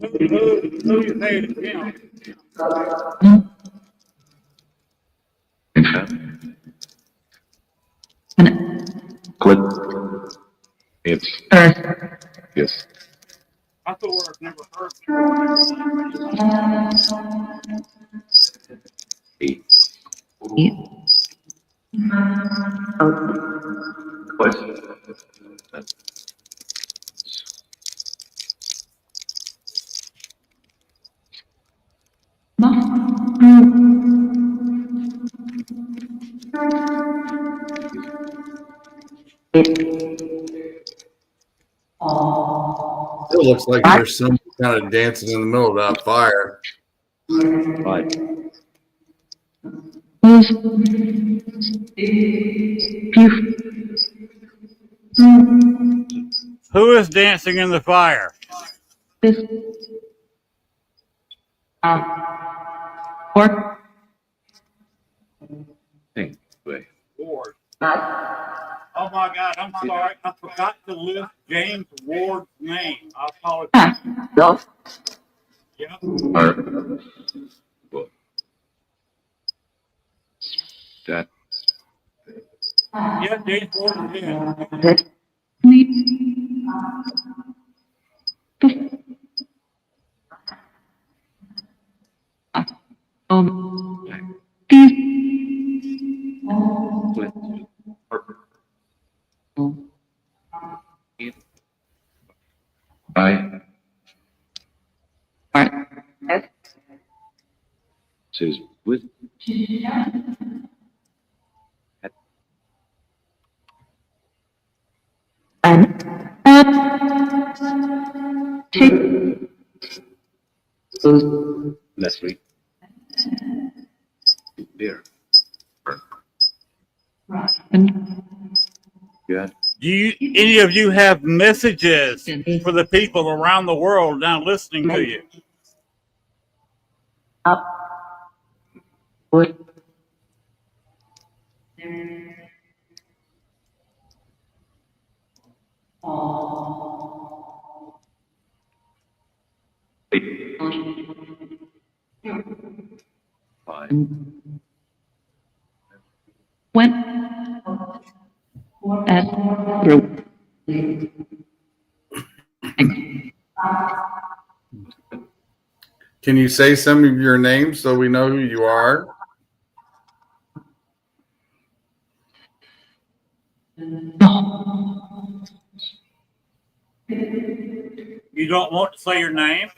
Who you say it again? Click. It's. Earth. Yes. That's the word I've never heard. E. Question. It looks like there's someone kind of dancing in the middle of that fire. Right. Who is dancing in the fire? Work. Think. Wait. Ward. Oh my God, I'm sorry. I forgot to list James Ward's name. I apologize. No. Yeah. Or. Well. That. Yeah, James Ward is in. Good. Click. Perfect. I. Says with. And take Leslie. There. and Yeah. Do you, any of you have messages for the people around the world now listening to you? up. Wood. Five. Went and through. Can you say some of your names so we know who you are? You don't want to say your name?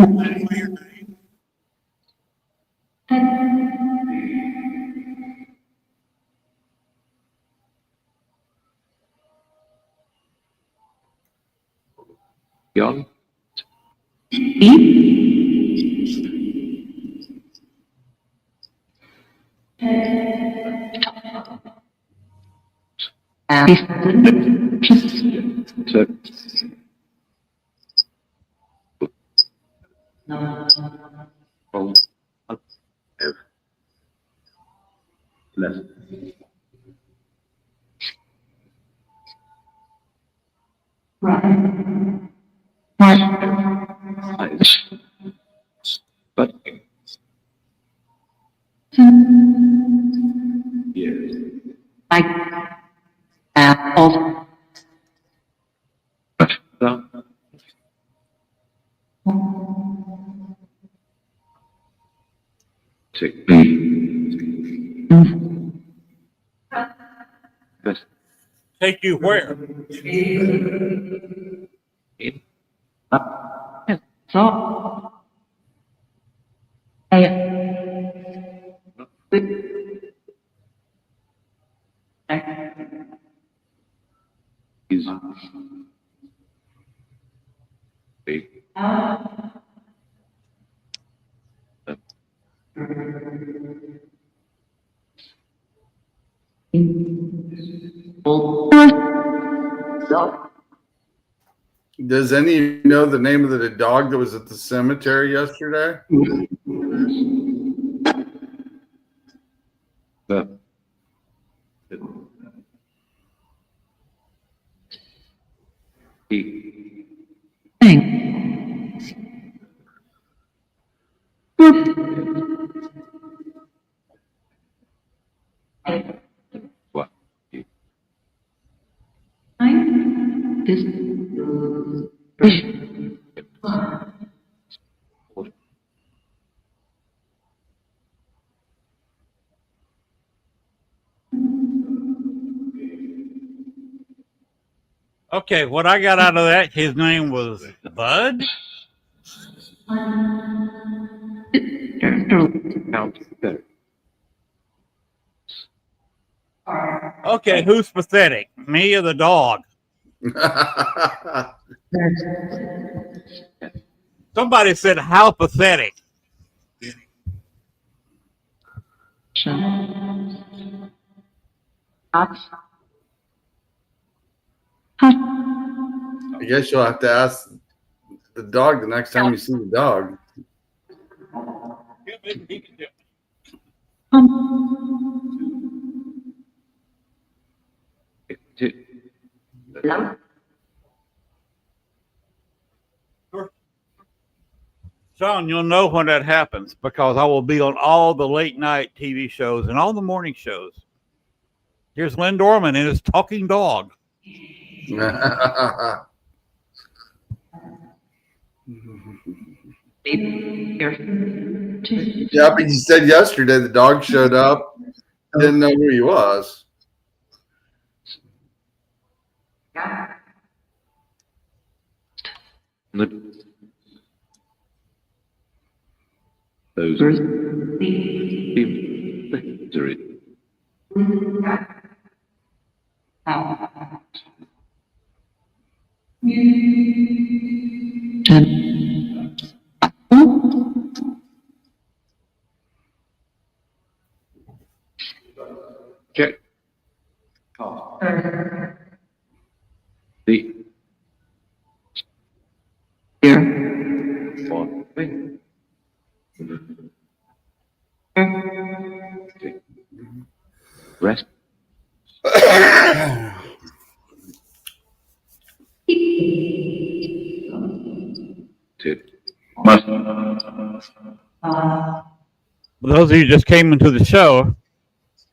Young. So. Oh. Up. F. Left. Eyes. But. Yes. But. Down. Take B. Best. Take you where? In. So. Is. B. Does any know the name of the dog that was at the cemetery yesterday? The. E. What? E. Okay, what I got out of that, his name was Bud. Count better. Okay, who's pathetic? Me or the dog? Somebody said, how pathetic. I guess you'll have to ask the dog the next time you see the dog. Two. John, you'll know when that happens because I will be on all the late night TV shows and all the morning shows. Here's Lynn Dorman and his talking dog. Yeah, but you said yesterday the dog showed up, didn't know who he was. Those. Victory. Check. The. One thing. Okay. Rest. Two. For those of you who just came into the show,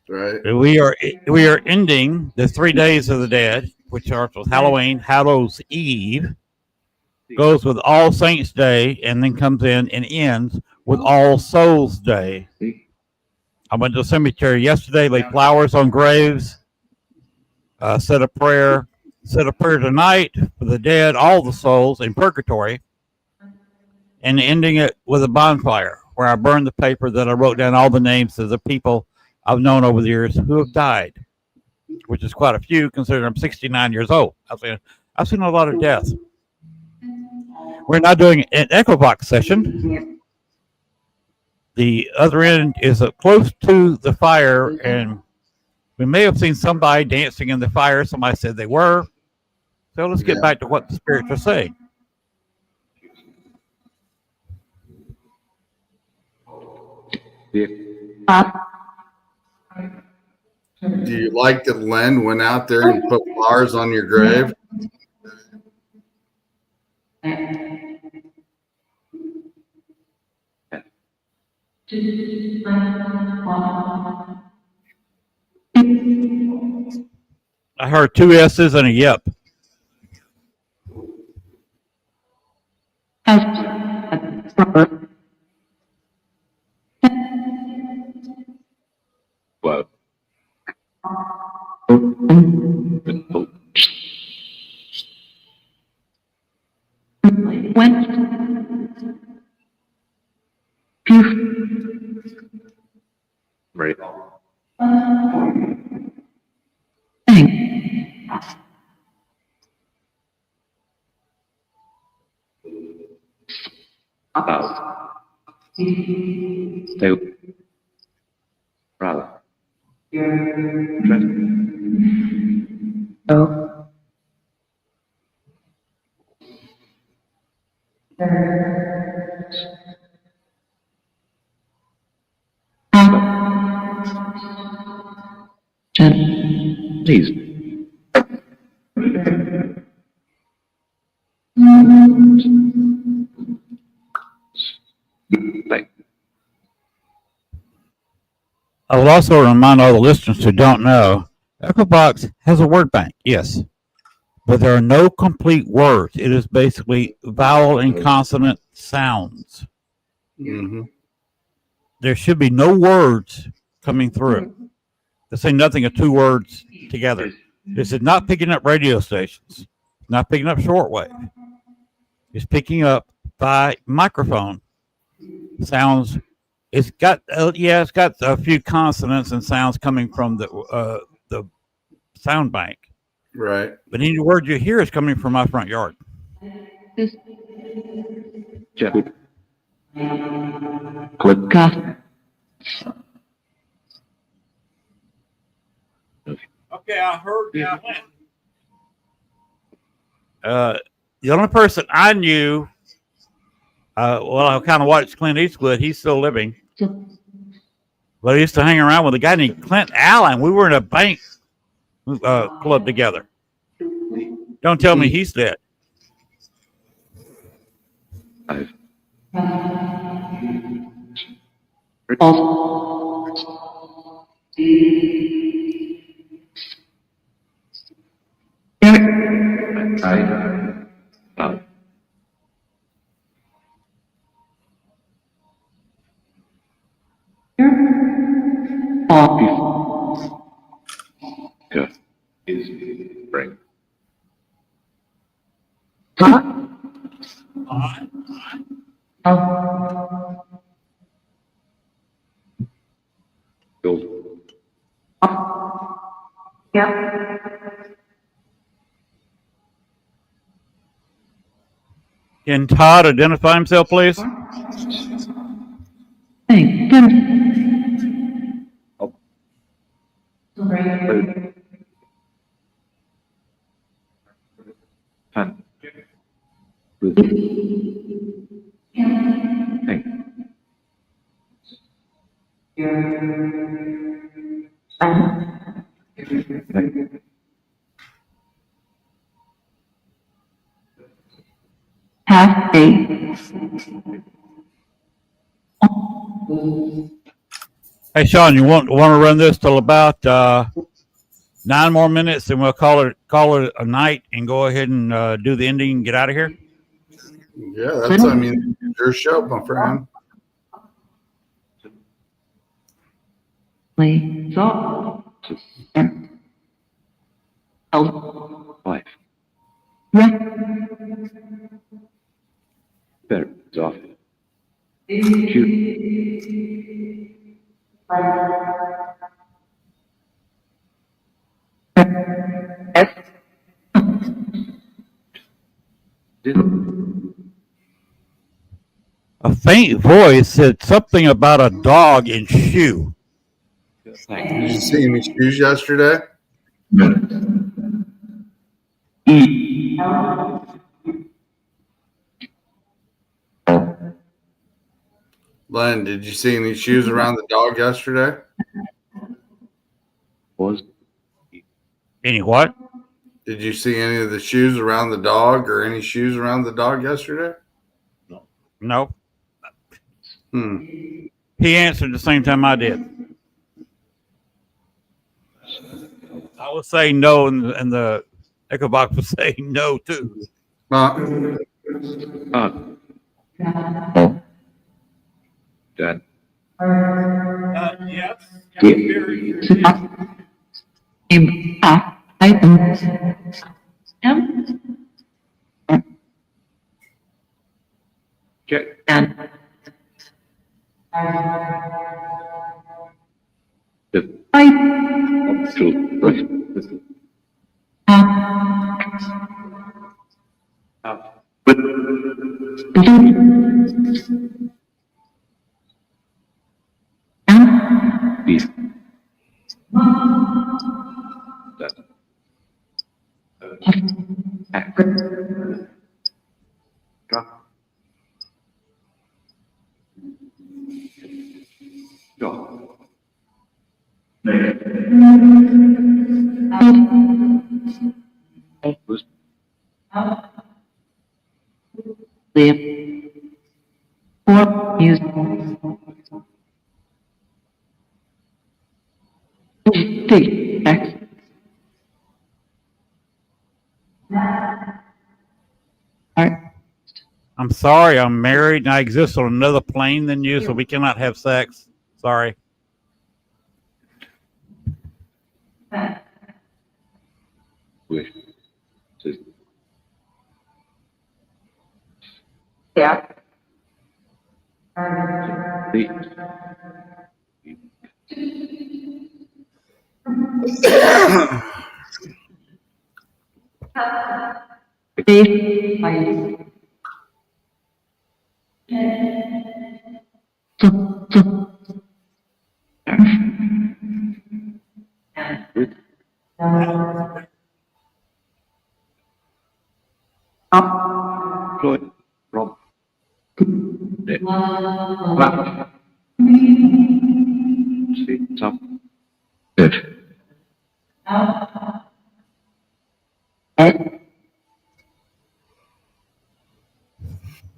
Right. we are ending the 3 days of the dead, which starts with Halloween, Hallows Eve, goes with All Saints Day, and then comes in and ends with All Souls Day. I went to the cemetery yesterday, laid flowers on graves, said a prayer tonight for the dead, all the souls in purgatory, and ending it with a bonfire where I burned the paper that I wrote down all the names of the people I've known over the years who have died, which is quite a few considering I'm 69 years old. I've seen a lot of death. We're not doing an echo box session. The other end is close to the fire, and we may have seen somebody dancing in the fire. Somebody said they were. So let's get Yeah. back to what the spirits are saying. Do you like that Len went out there and put flowers on your grave? I heard 2 S's and a yep. Well, right. About. Stay. Brother. Please. Like, I will also remind all the listeners who don't know, EchoBox has a word bank, yes, but there are no complete words. It is basically vowel and consonant sounds. Mm-hmm. There should be no words coming through. This ain't nothing of 2 words together. This is not picking up radio stations, not picking up shortwave. It's picking up by microphone sounds. It's got it's got a few consonants and sounds coming from the sound bank, Right. but any word you hear is coming from my front yard. Jeff. Okay, I heard that. The only person I knew, well, I kind of watched Clint Eastwood. He's still living. But I used to hang around with a guy named Clint Allen. We were in a bank club together. Don't tell me he's dead. I've. About. Yeah. Is bring. Build. Can Todd identify himself, please? Fun. With. Hey. Half a. Hey, Sean, you want to run this till about 9 more minutes, and we'll call it a night and go ahead and do the ending and get out of here? Yeah, that's, I mean, your show, my friend. Plays off. Wife. Right. Better. It's off. Shoot. S. Didn't. A faint voice said something about a dog in shoe. Thanks. Did you see any shoes yesterday? Len, did you see any shoes around the dog yesterday? Was Any what? Did you see any of the shoes around the dog or any shoes around the dog yesterday? No. Hmm. He answered the same time I did. I was saying no, and the echo box was saying no too. Uh, Dad. Yes. Check. The optional right. But these that drop. Go. Was I'm sorry, I'm married and I exist on another plane than you, so we cannot have sex. Sorry. wish. Says the with Floyd Rob. That. Wow. See some. Good.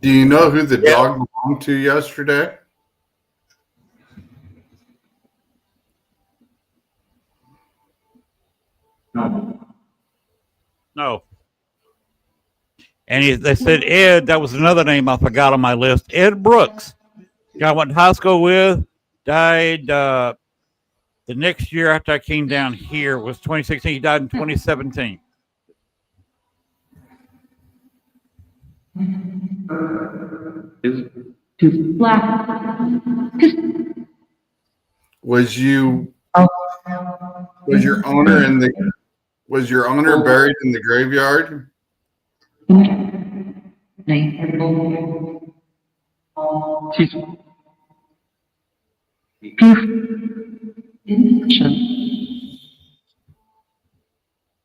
do you know who the dog belonged to yesterday? No. And they said Ed, that was another name I forgot on my list. Ed Brooks. Guy I went to high school with, died the next year after I came down here was 2016. He died in 2017. Is Was you was your owner in the was your owner buried in the graveyard?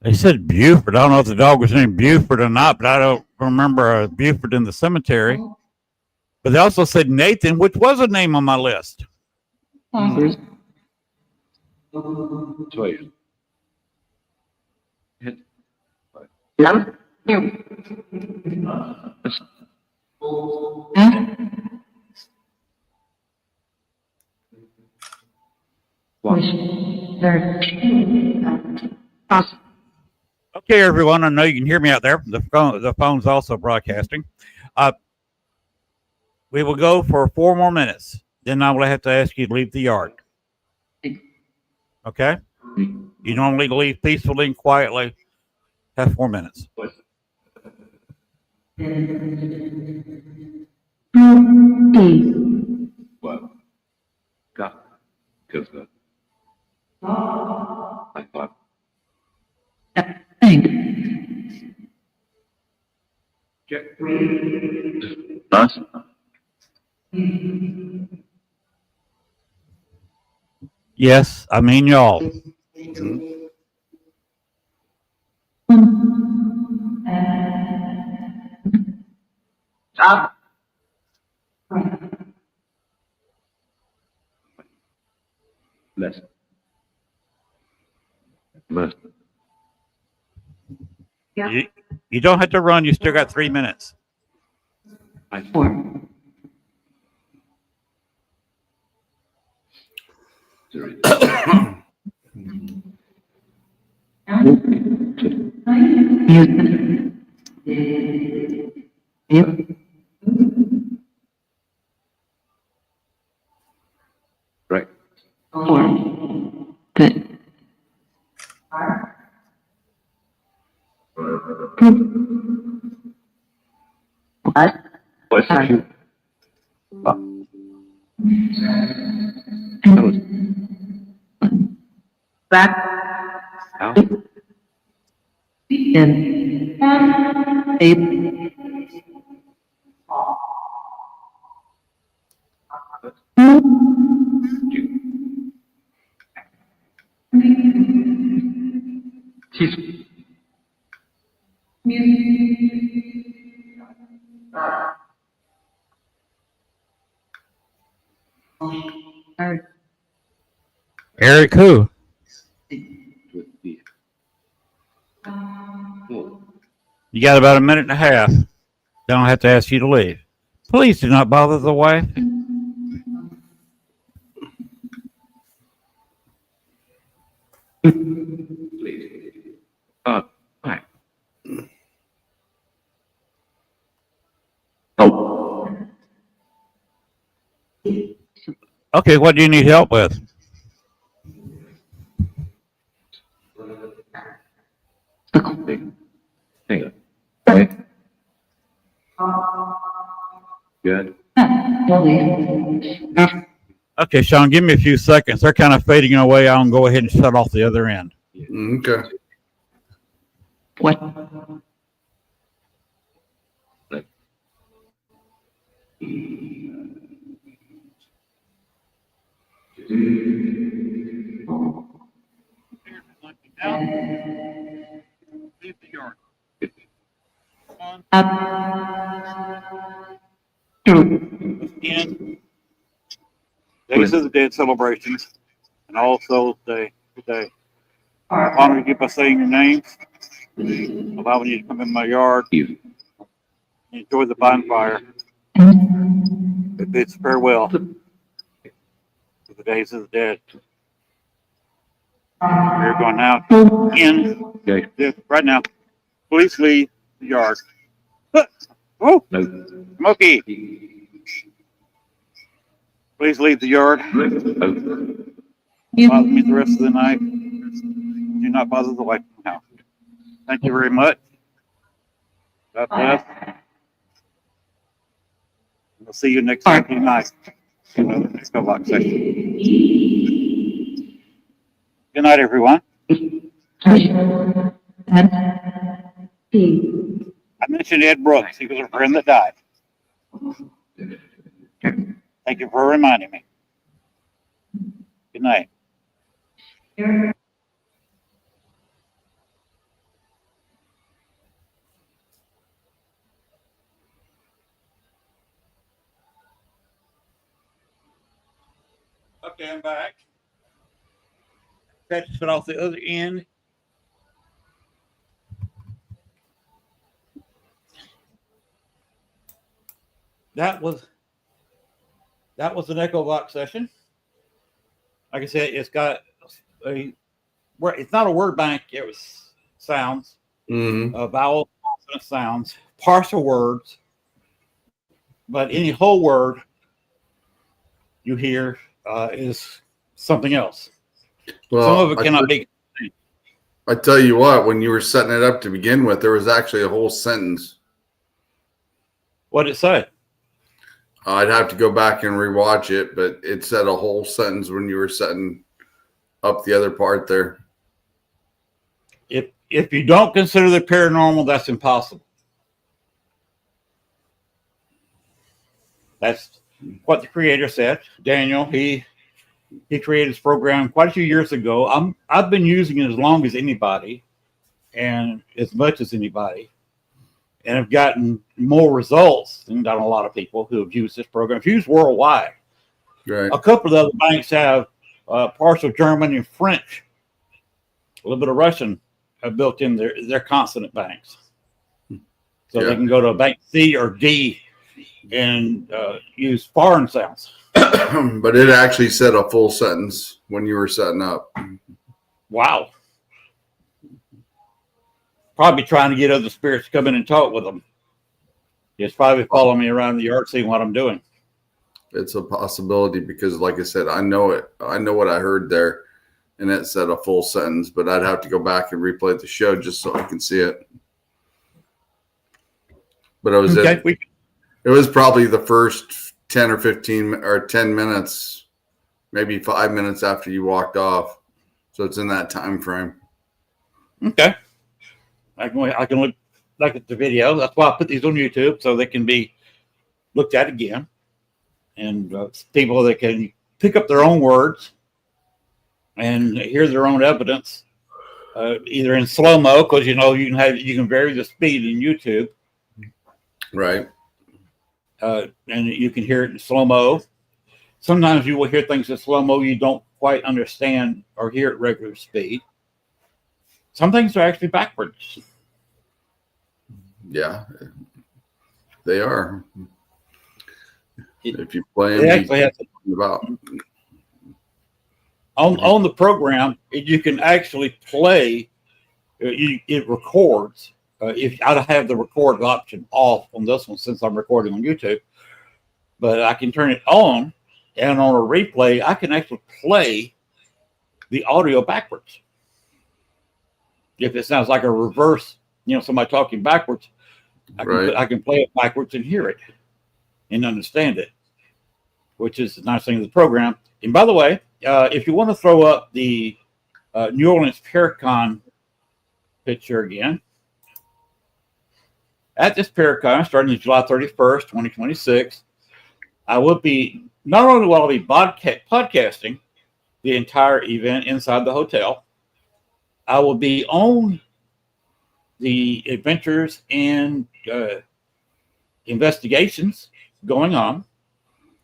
They said Buford. I don't know if the dog was named Buford or not, but I don't remember a Buford in the cemetery. But they also said Nathan, which was a name on my list. Toy. Hit. Okay, everyone. I know you can hear me out there. The phone's also broadcasting. We will go for 4 more minutes. Then I will have to ask you to leave the yard. Okay? You normally leave peacefully and quietly. Have 4 minutes. What? Got. Because I thought. Check. Us. Yes, I mean y'all. Mhm. Stop. less, less, You don't have to run. You still got 3 minutes. I, 4. 0, Music. Yep. right, 4. Good. What? less, Sorry. Back. out, In. 8. cheese, Eric, who? with the, oh, You got about a minute and a half. Then I'll have to ask you to leave. Please do not bother the wife. please, back, Okay, what do you need help with? big, hang on, right, good, Okay, Sean, give me a few seconds. They're kind of fading away. I'll go ahead and shut off the other end. Okay. What? like, Leave the yard. On Up. Through. In Days of the Dead celebrations, and also the honor you by saying your names, allowing you to come in my yard, you, enjoy the bonfire. It bids farewell to the days of the dead. We're going now in okay, right now. Please leave the yard. Oh, no, Smokey, please leave the yard. oh, Bother me the rest of the night. Do not bother the wife in the house. Thank you very much. God bless. We'll see you next Saturday night. Another next Box session. Good night, everyone. I mentioned Ed Brooks. He was a friend that died. Thank you for reminding me. Good night. Okay, I'm back. That just off the other end. That was an Echo Box session. Like I said, it's got it's not a word bank. It was sounds, Mm-hmm. vowel consonant sounds, partial words, but any whole word you hear is something else. Some of Well, it cannot be. I tell you what, when you were setting it up to begin with, there was actually a whole sentence. What did it say? I'd have to go back and rewatch it, but it said a whole sentence when you were setting up the other part there. If you don't consider the paranormal, that's impossible. what the creator said. Daniel, he created this program quite a few years ago. I've been using it as long as anybody and as much as anybody, and have gotten more results than a lot of people who have used this program. It's used worldwide. Right. A couple of the other banks have partial German and French, a little bit of Russian built in their consonant banks. So Yeah. they can go to a bank C or D and use foreign sounds. But it actually said a full sentence when you were setting up. Wow. Probably trying to get other spirits to come in and talk with them. It's probably following me around the yard, seeing what I'm doing. It's a possibility because, like I said, I know it. I know what I heard there, and it said a full sentence. But I'd have to go back and replay the show just so I can see it. But it was Okay. it was probably the first 10 or 15 or 10 minutes, maybe 5 minutes after you walked off. So it's in that time frame. Okay. I can look at the video. That's why I put these on YouTube so they can be looked at again. And people that can pick up their own words and hear their own evidence, either in slow mo, because you can vary the speed in YouTube, Right. and you can hear it in slow mo. Sometimes you will hear things in slow mo you don't quite understand or hear at regular speed. Some things are actually backwards. Yeah. They are. If you play They them, actually have about. on the program, you can actually play. It records. If I have the record option off on this one since I'm recording on YouTube, but I can turn it on, and on a replay, I can actually play the audio backwards. If it sounds like a reverse, somebody talking backwards, I can play it backwards and hear it and understand it, which is the nice thing of the program. And by the way, if you want to throw up the New Orleans Paracon picture again, at this Paracon, starting July 31st, 2026, I will be, not only will I be podcasting the entire event inside the hotel, I will be on the adventures and investigations going on.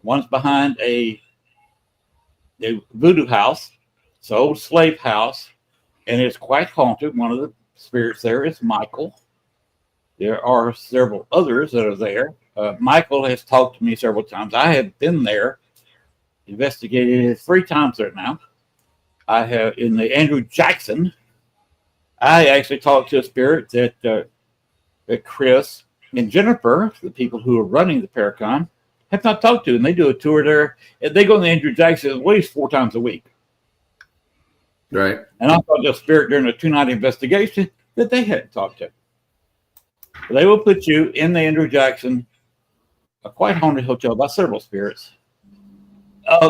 One's behind a voodoo house. It's an old slave house, and it's quite haunted. One of the spirits there is Michael. There are several others that are there. Michael has talked to me several times. I have been there, investigated 3 times there now. I have in the Andrew Jackson. I actually talked to a spirit that Chris and Jennifer, the people who are running the Paracon, have not talked to, and they do a tour there. And they go to the Andrew Jackson at least 4 times a week. Right. And I thought the spirit during a 2-night investigation that they hadn't talked to. But they will put you in the Andrew Jackson, a quite haunted hotel by several spirits.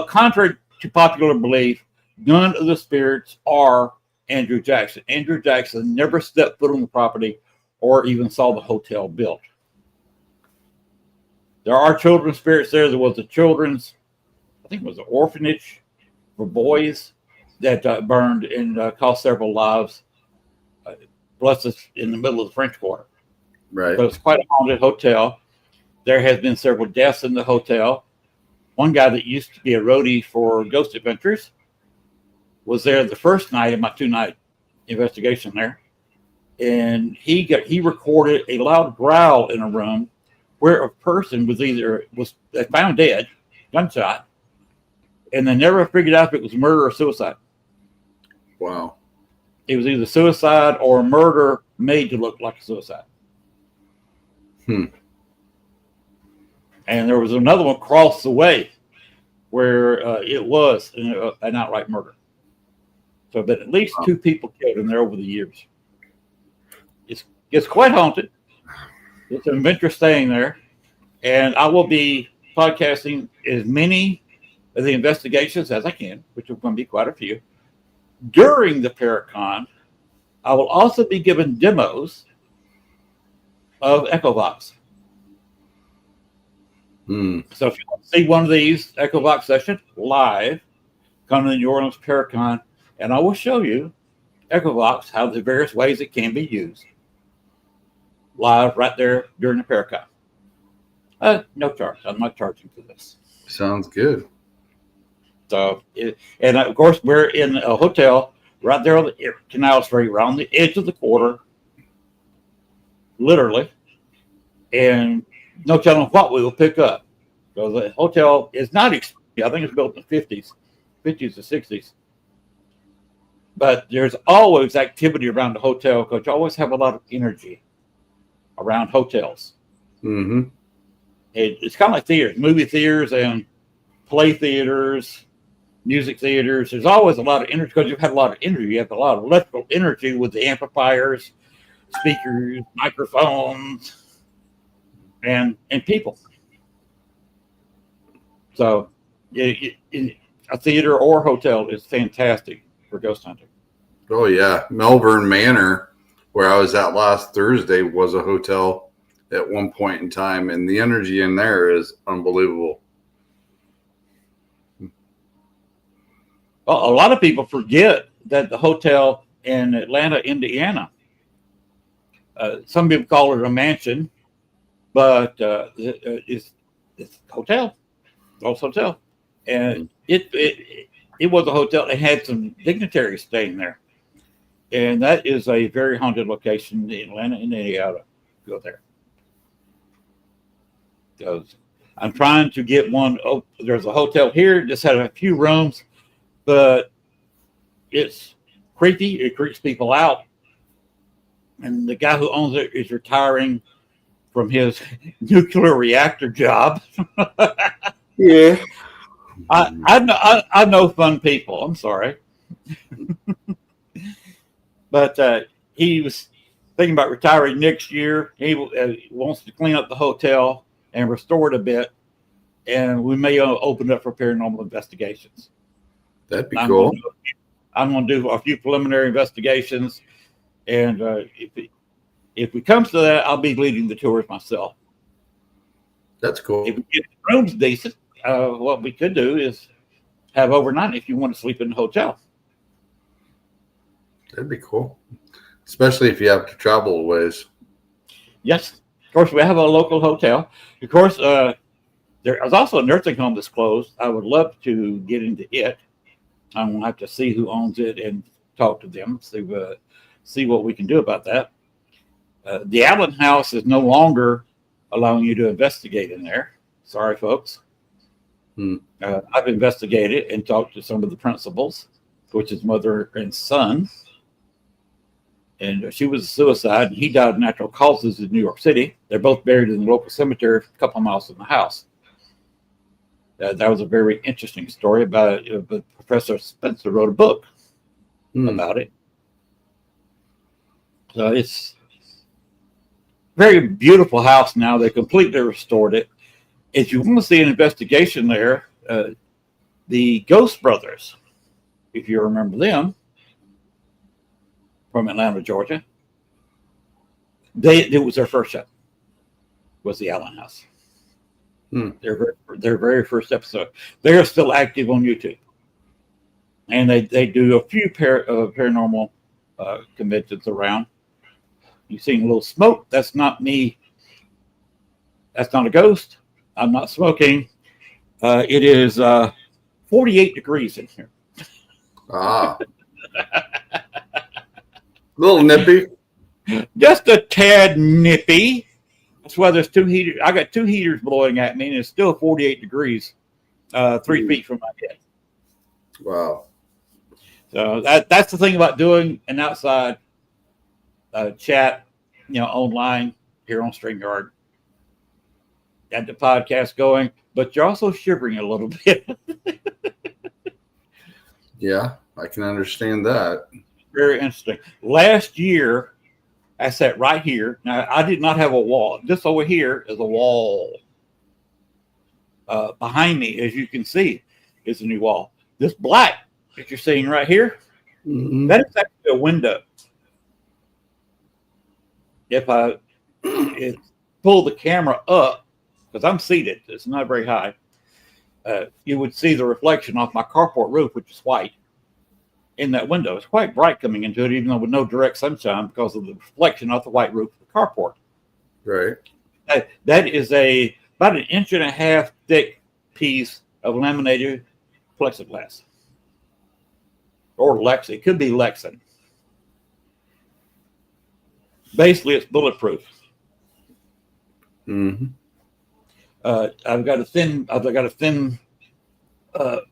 Contrary to popular belief, none of the spirits are Andrew Jackson. Andrew Jackson never stepped foot on the property or even saw the hotel built. There are children's spirits there. There was a children's, I think it was an orphanage for boys that burned and cost several lives. Bless us in the middle of the French Quarter. Right. So it's quite a haunted hotel. There has been several deaths in the hotel. One guy that used to be a roadie for Ghost Adventures was there the first night of my 2-night investigation there, and he recorded a loud growl in a room where a person was found dead, gunshot, and they never figured out if it was murder or suicide. Wow. It was either suicide or murder made to look like a suicide. And there was another one across the way where it was an outright murder. So that at least 2 people killed in there over the years. It's quite haunted. It's an adventure staying there. And I will be podcasting as many of the investigations as I can, which are going to be quite a few. During the Paracon, I will also be given demos of EchoVox. Hmm. So if you want to see one of these EchoVox sessions live, come to the New Orleans Paracon, and I will show you EchoVox, how the various ways it can be used live right there during the Paracon. No charge. I'm not charging for this. Sounds good. So, and of course, we're in a hotel right there on the Canal Street, right on the edge of the quarter, literally. And no telling what we will pick up. So the hotel is not expensive. I think it's built in the 50s or 60s. But there's always activity around the hotel because you always have a lot of energy around hotels. Mm-hmm. It's kind of like theaters, movie theaters and play theaters, music theaters. There's always a lot of energy because you've had a lot of energy. You have a lot of electrical energy with the amplifiers, speakers, microphones, and people. So a theater or hotel is fantastic for ghost hunting. Oh yeah, Melbourne Manor, where I was at last Thursday, was a hotel at one point in time, and the energy in there is unbelievable. Well, a lot of people forget that the hotel in Atlanta, Indiana, some people call it a mansion, but it's a hotel, Ghost Hotel, and it was a hotel. They had some dignitaries staying there, and that is a very haunted location in Atlanta, Indiana. Go there. Because I'm trying to get one. Oh, there's a hotel here, just had a few rooms, but it's creepy. It creeps people out. And the guy who owns it is retiring from his nuclear reactor job. Yeah. I know fun people. I'm sorry. But he was thinking about retiring next year. He wants to clean up the hotel and restore it a bit. And we may open it up for paranormal investigations. That'd be cool. I'm going to do a few preliminary investigations. And if it comes to that, I'll be leading the tours myself. That's cool. If we get the rooms decent, what we could do is have overnight if you want to sleep in the hotel. That'd be cool. Especially if you have to travel a ways. Yes. Of course, we have a local hotel. Of course, there is also a nursing home that's closed. I would love to get into it. I'm going to have to see who owns it and talk to them, see what we can do about that. The Allen House is no longer allowing you to investigate in there. Sorry, folks. I've investigated and talked to some of the principals, which is mother and son. And she was a suicide, and he died of natural causes in New York City. They're both buried in the local cemetery a couple miles from the house. That was a very interesting story about it. But Professor Spencer wrote a book about it. So it's a very beautiful house now. They completely restored it. If you want to see an investigation there, the Ghost Brothers, if you remember them, from Atlanta, Georgia, it was their first show, was the Allen House. Their very first episode. They're still active on YouTube, and they do a few paranormal conventions around. You seen a little smoke? That's not me. That's not a ghost. I'm not smoking. It is 48 degrees in here. Ah. Little nippy. Just a tad nippy. That's why there's two heaters. I got two heaters blowing at me, and it's still 48 degrees, 3 feet from my head. Wow. So that's the thing about doing an outside chat, online here on StreamYard. Got the podcast going, but you're also shivering a little bit. Yeah, I can understand that. Very interesting. Last year, I sat right here. Now, I did not have a wall. This over here is a wall. Behind me, as you can see, is a new wall. This black that you're seeing right here, that is actually a window. If I pull the camera up, because I'm seated. It's not very high. You would see the reflection off my carport roof, which is white, in that window. It's quite bright coming into it, even though with no direct sunshine because of the reflection off the white roof of the carport. Right. That is about an inch and a half thick piece of laminated plexiglass. Or Lex. It could be Lexan. Basically, it's bulletproof. Mm-hmm. I've got a thin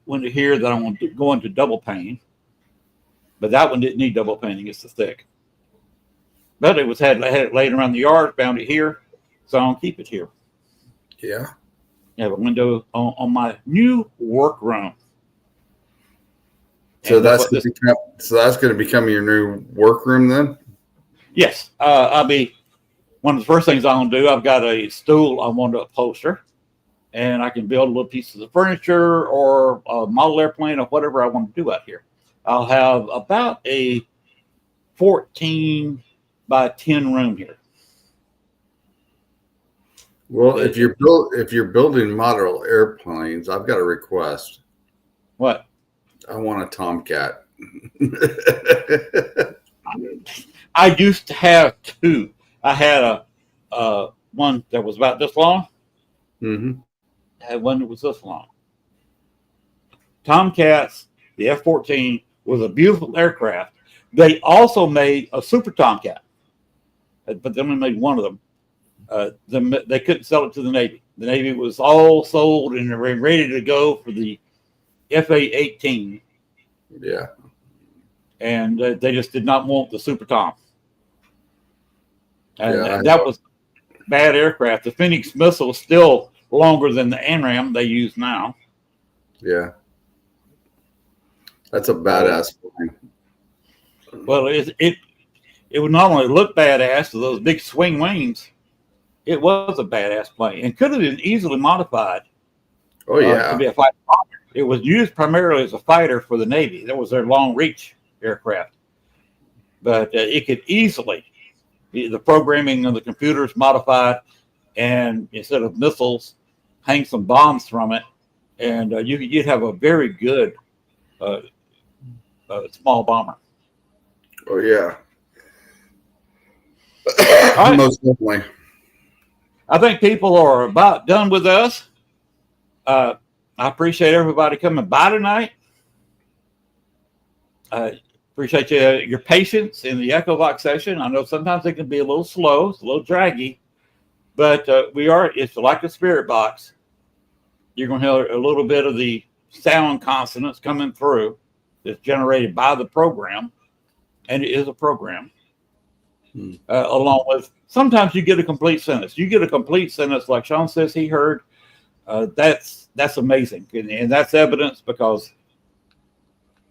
window here that I want to go into double pane, but that one didn't need double painting. It's the thick. But I had it laid around the yard, found it here, so I'll keep it here. Yeah. I have a window on my new workroom. So that's going to become your new workroom then? Yes. I'll be one of the first things I'm going to do. I've got a stool I want to upholster, and I can build little pieces of furniture or a model airplane or whatever I want to do out here. I'll have about a 14 by 10 room here. Well, if you're building model airplanes, I've got a request. What? I want a Tomcat. I used to have two. I had a one that was about this long. Mm-hmm. I had one that was this long. Tomcats, the F-14 was a beautiful aircraft. They also made a Super Tomcat, but they only made one of them. They couldn't sell it to the Navy. The Navy was all sold and they were ready to go for the FA-18. Yeah. And they just did not want the Super Tom. And Yeah, that was a bad aircraft. The Phoenix missile is still longer than the AMRAAM they use now. Yeah. That's a badass plane. Well, it would not only look badass with those big swing wings, it was a badass plane and could have been easily modified. Oh, yeah. To be a fighter bomber. It was used primarily as a fighter for the Navy. That was their long reach aircraft. But it could easily, the programming of the computers modified, and instead of missiles, hang some bombs from it, and you'd have a very good small bomber. Oh, yeah. All right. Most definitely. I think people are about done with us. I appreciate everybody coming by tonight. I appreciate your patience in the EchoVox session. I know sometimes it can be a little slow, it's a little draggy, but it's like a spirit box. You're going to hear a little bit of the sound consonants coming through that's generated by the program, and it is a program. Along with, sometimes you get a complete sentence. You get a complete sentence like Sean says he heard. That's amazing. And that's evidence because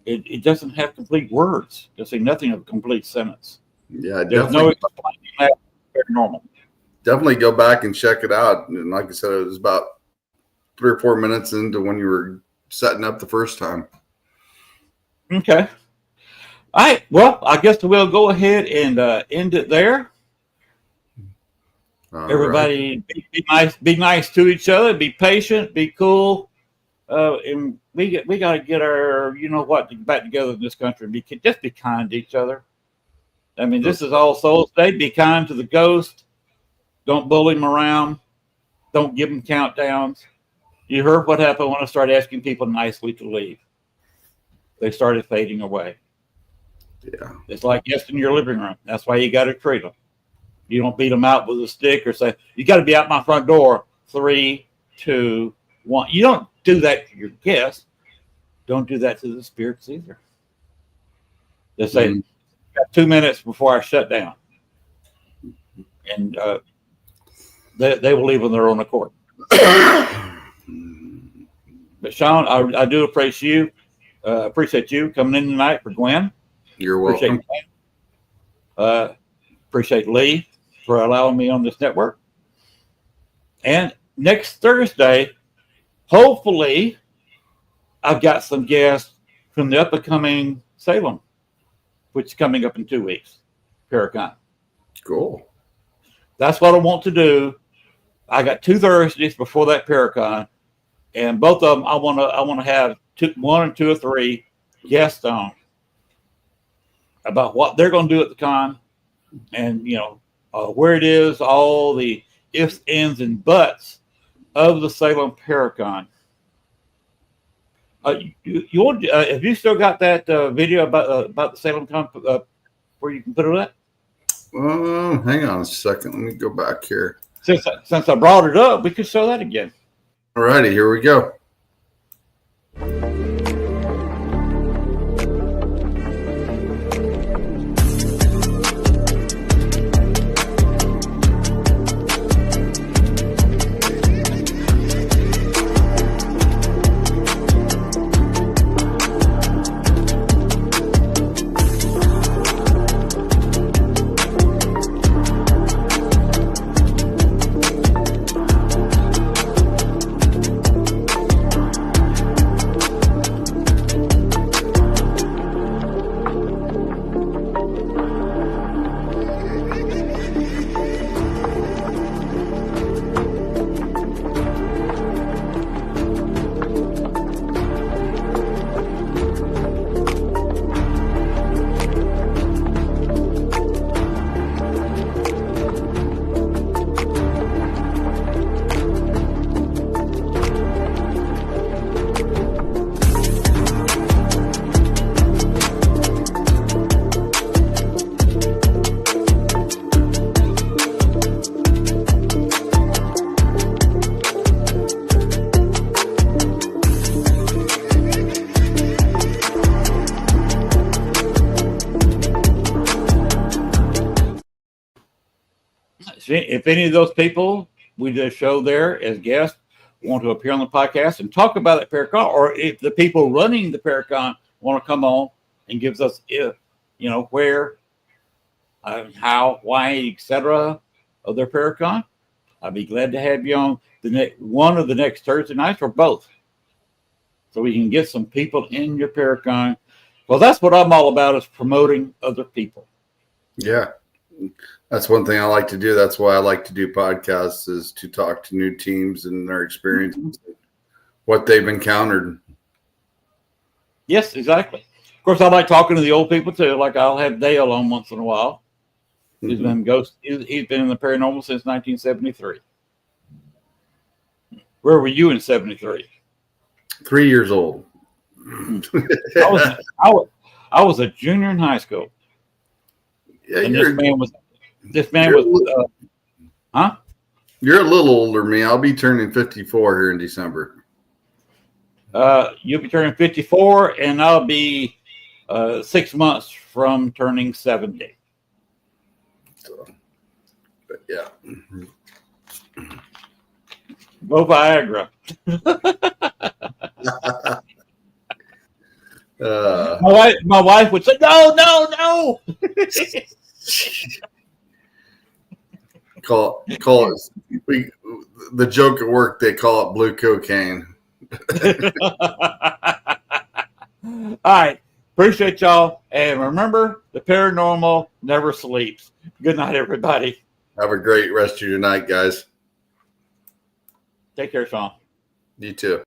it doesn't have complete words. You'll see nothing of a complete sentence. Yeah, There's no explaining that paranormal. Definitely go back and check it out. And like I said, it was about 3 or 4 minutes into when you were setting up the first time. Okay. All right. Well, I guess we'll go ahead and end it there. All Everybody be nice to each other, be patient, be cool. And we got to get our, back together in this country and just be kind to each other. I mean, this is All Souls Day. Be kind to the ghost. Don't bully them around. Don't give them countdowns. You heard what happened when I started asking people nicely to leave. They started fading away. Yeah. It's like guests in your living room. That's why you got to treat them. You don't beat them out with a stick or say, you got to be out my front door. 3, 2, 1. You don't do that to your guests. Don't do that to the spirits either. Just say, got 2 minutes before I shut down. And they will leave on their own accord. But Sean, I do appreciate you coming in tonight for Gwen. You're welcome. Appreciate Lee for allowing me on this network. And next Thursday, hopefully, I've got some guests from the up-and-coming Salem, which is coming up in 2 weeks, Paracon. Cool. That's what I want to do I got 2 Thursdays before that Paracon, and both of them I want to have 1 or 2 or 3 guests on about what they're going to do at the con, and where it is, all the ifs, ands, and buts of the Salem Paracon. You want? Have you still got that video about the Salem Con where you can put it up? Hang on a second. Let me go back here. Since I brought it up, we could show that again. All righty, here we go. If any of those people we did a show there as guests want to appear on the podcast and talk about that Paracon, or if the people running the Paracon want to come on and gives us, where, how, why, etc. of their Paracon, I'd be glad to have you on one of the next Thursday nights or both, so we can get some people in your Paracon. Well, that's what I'm all about, is promoting other people. Yeah. That's one thing I like to do. That's why I like to do podcasts, is to talk to new teams and their experiences, what they've encountered. Yes, exactly. Of course, I like talking to the old people too. Like, I'll have Dale on once in a while. He's been in the paranormal since 1973. Where were you in 73? 3 years old. I was a junior in high school. Yeah, And you're a little older than me. I'll be turning 54 here in December. You'll be turning 54, and I'll be 6 months from turning 70. So, but yeah. Go Viagra. My wife would say, no. Call it. The joke at work, they call it blue cocaine. All right. Appreciate y'all. And remember, the paranormal never sleeps. Good night, everybody. Have a great rest of your night, guys. Take care, Sean. You too.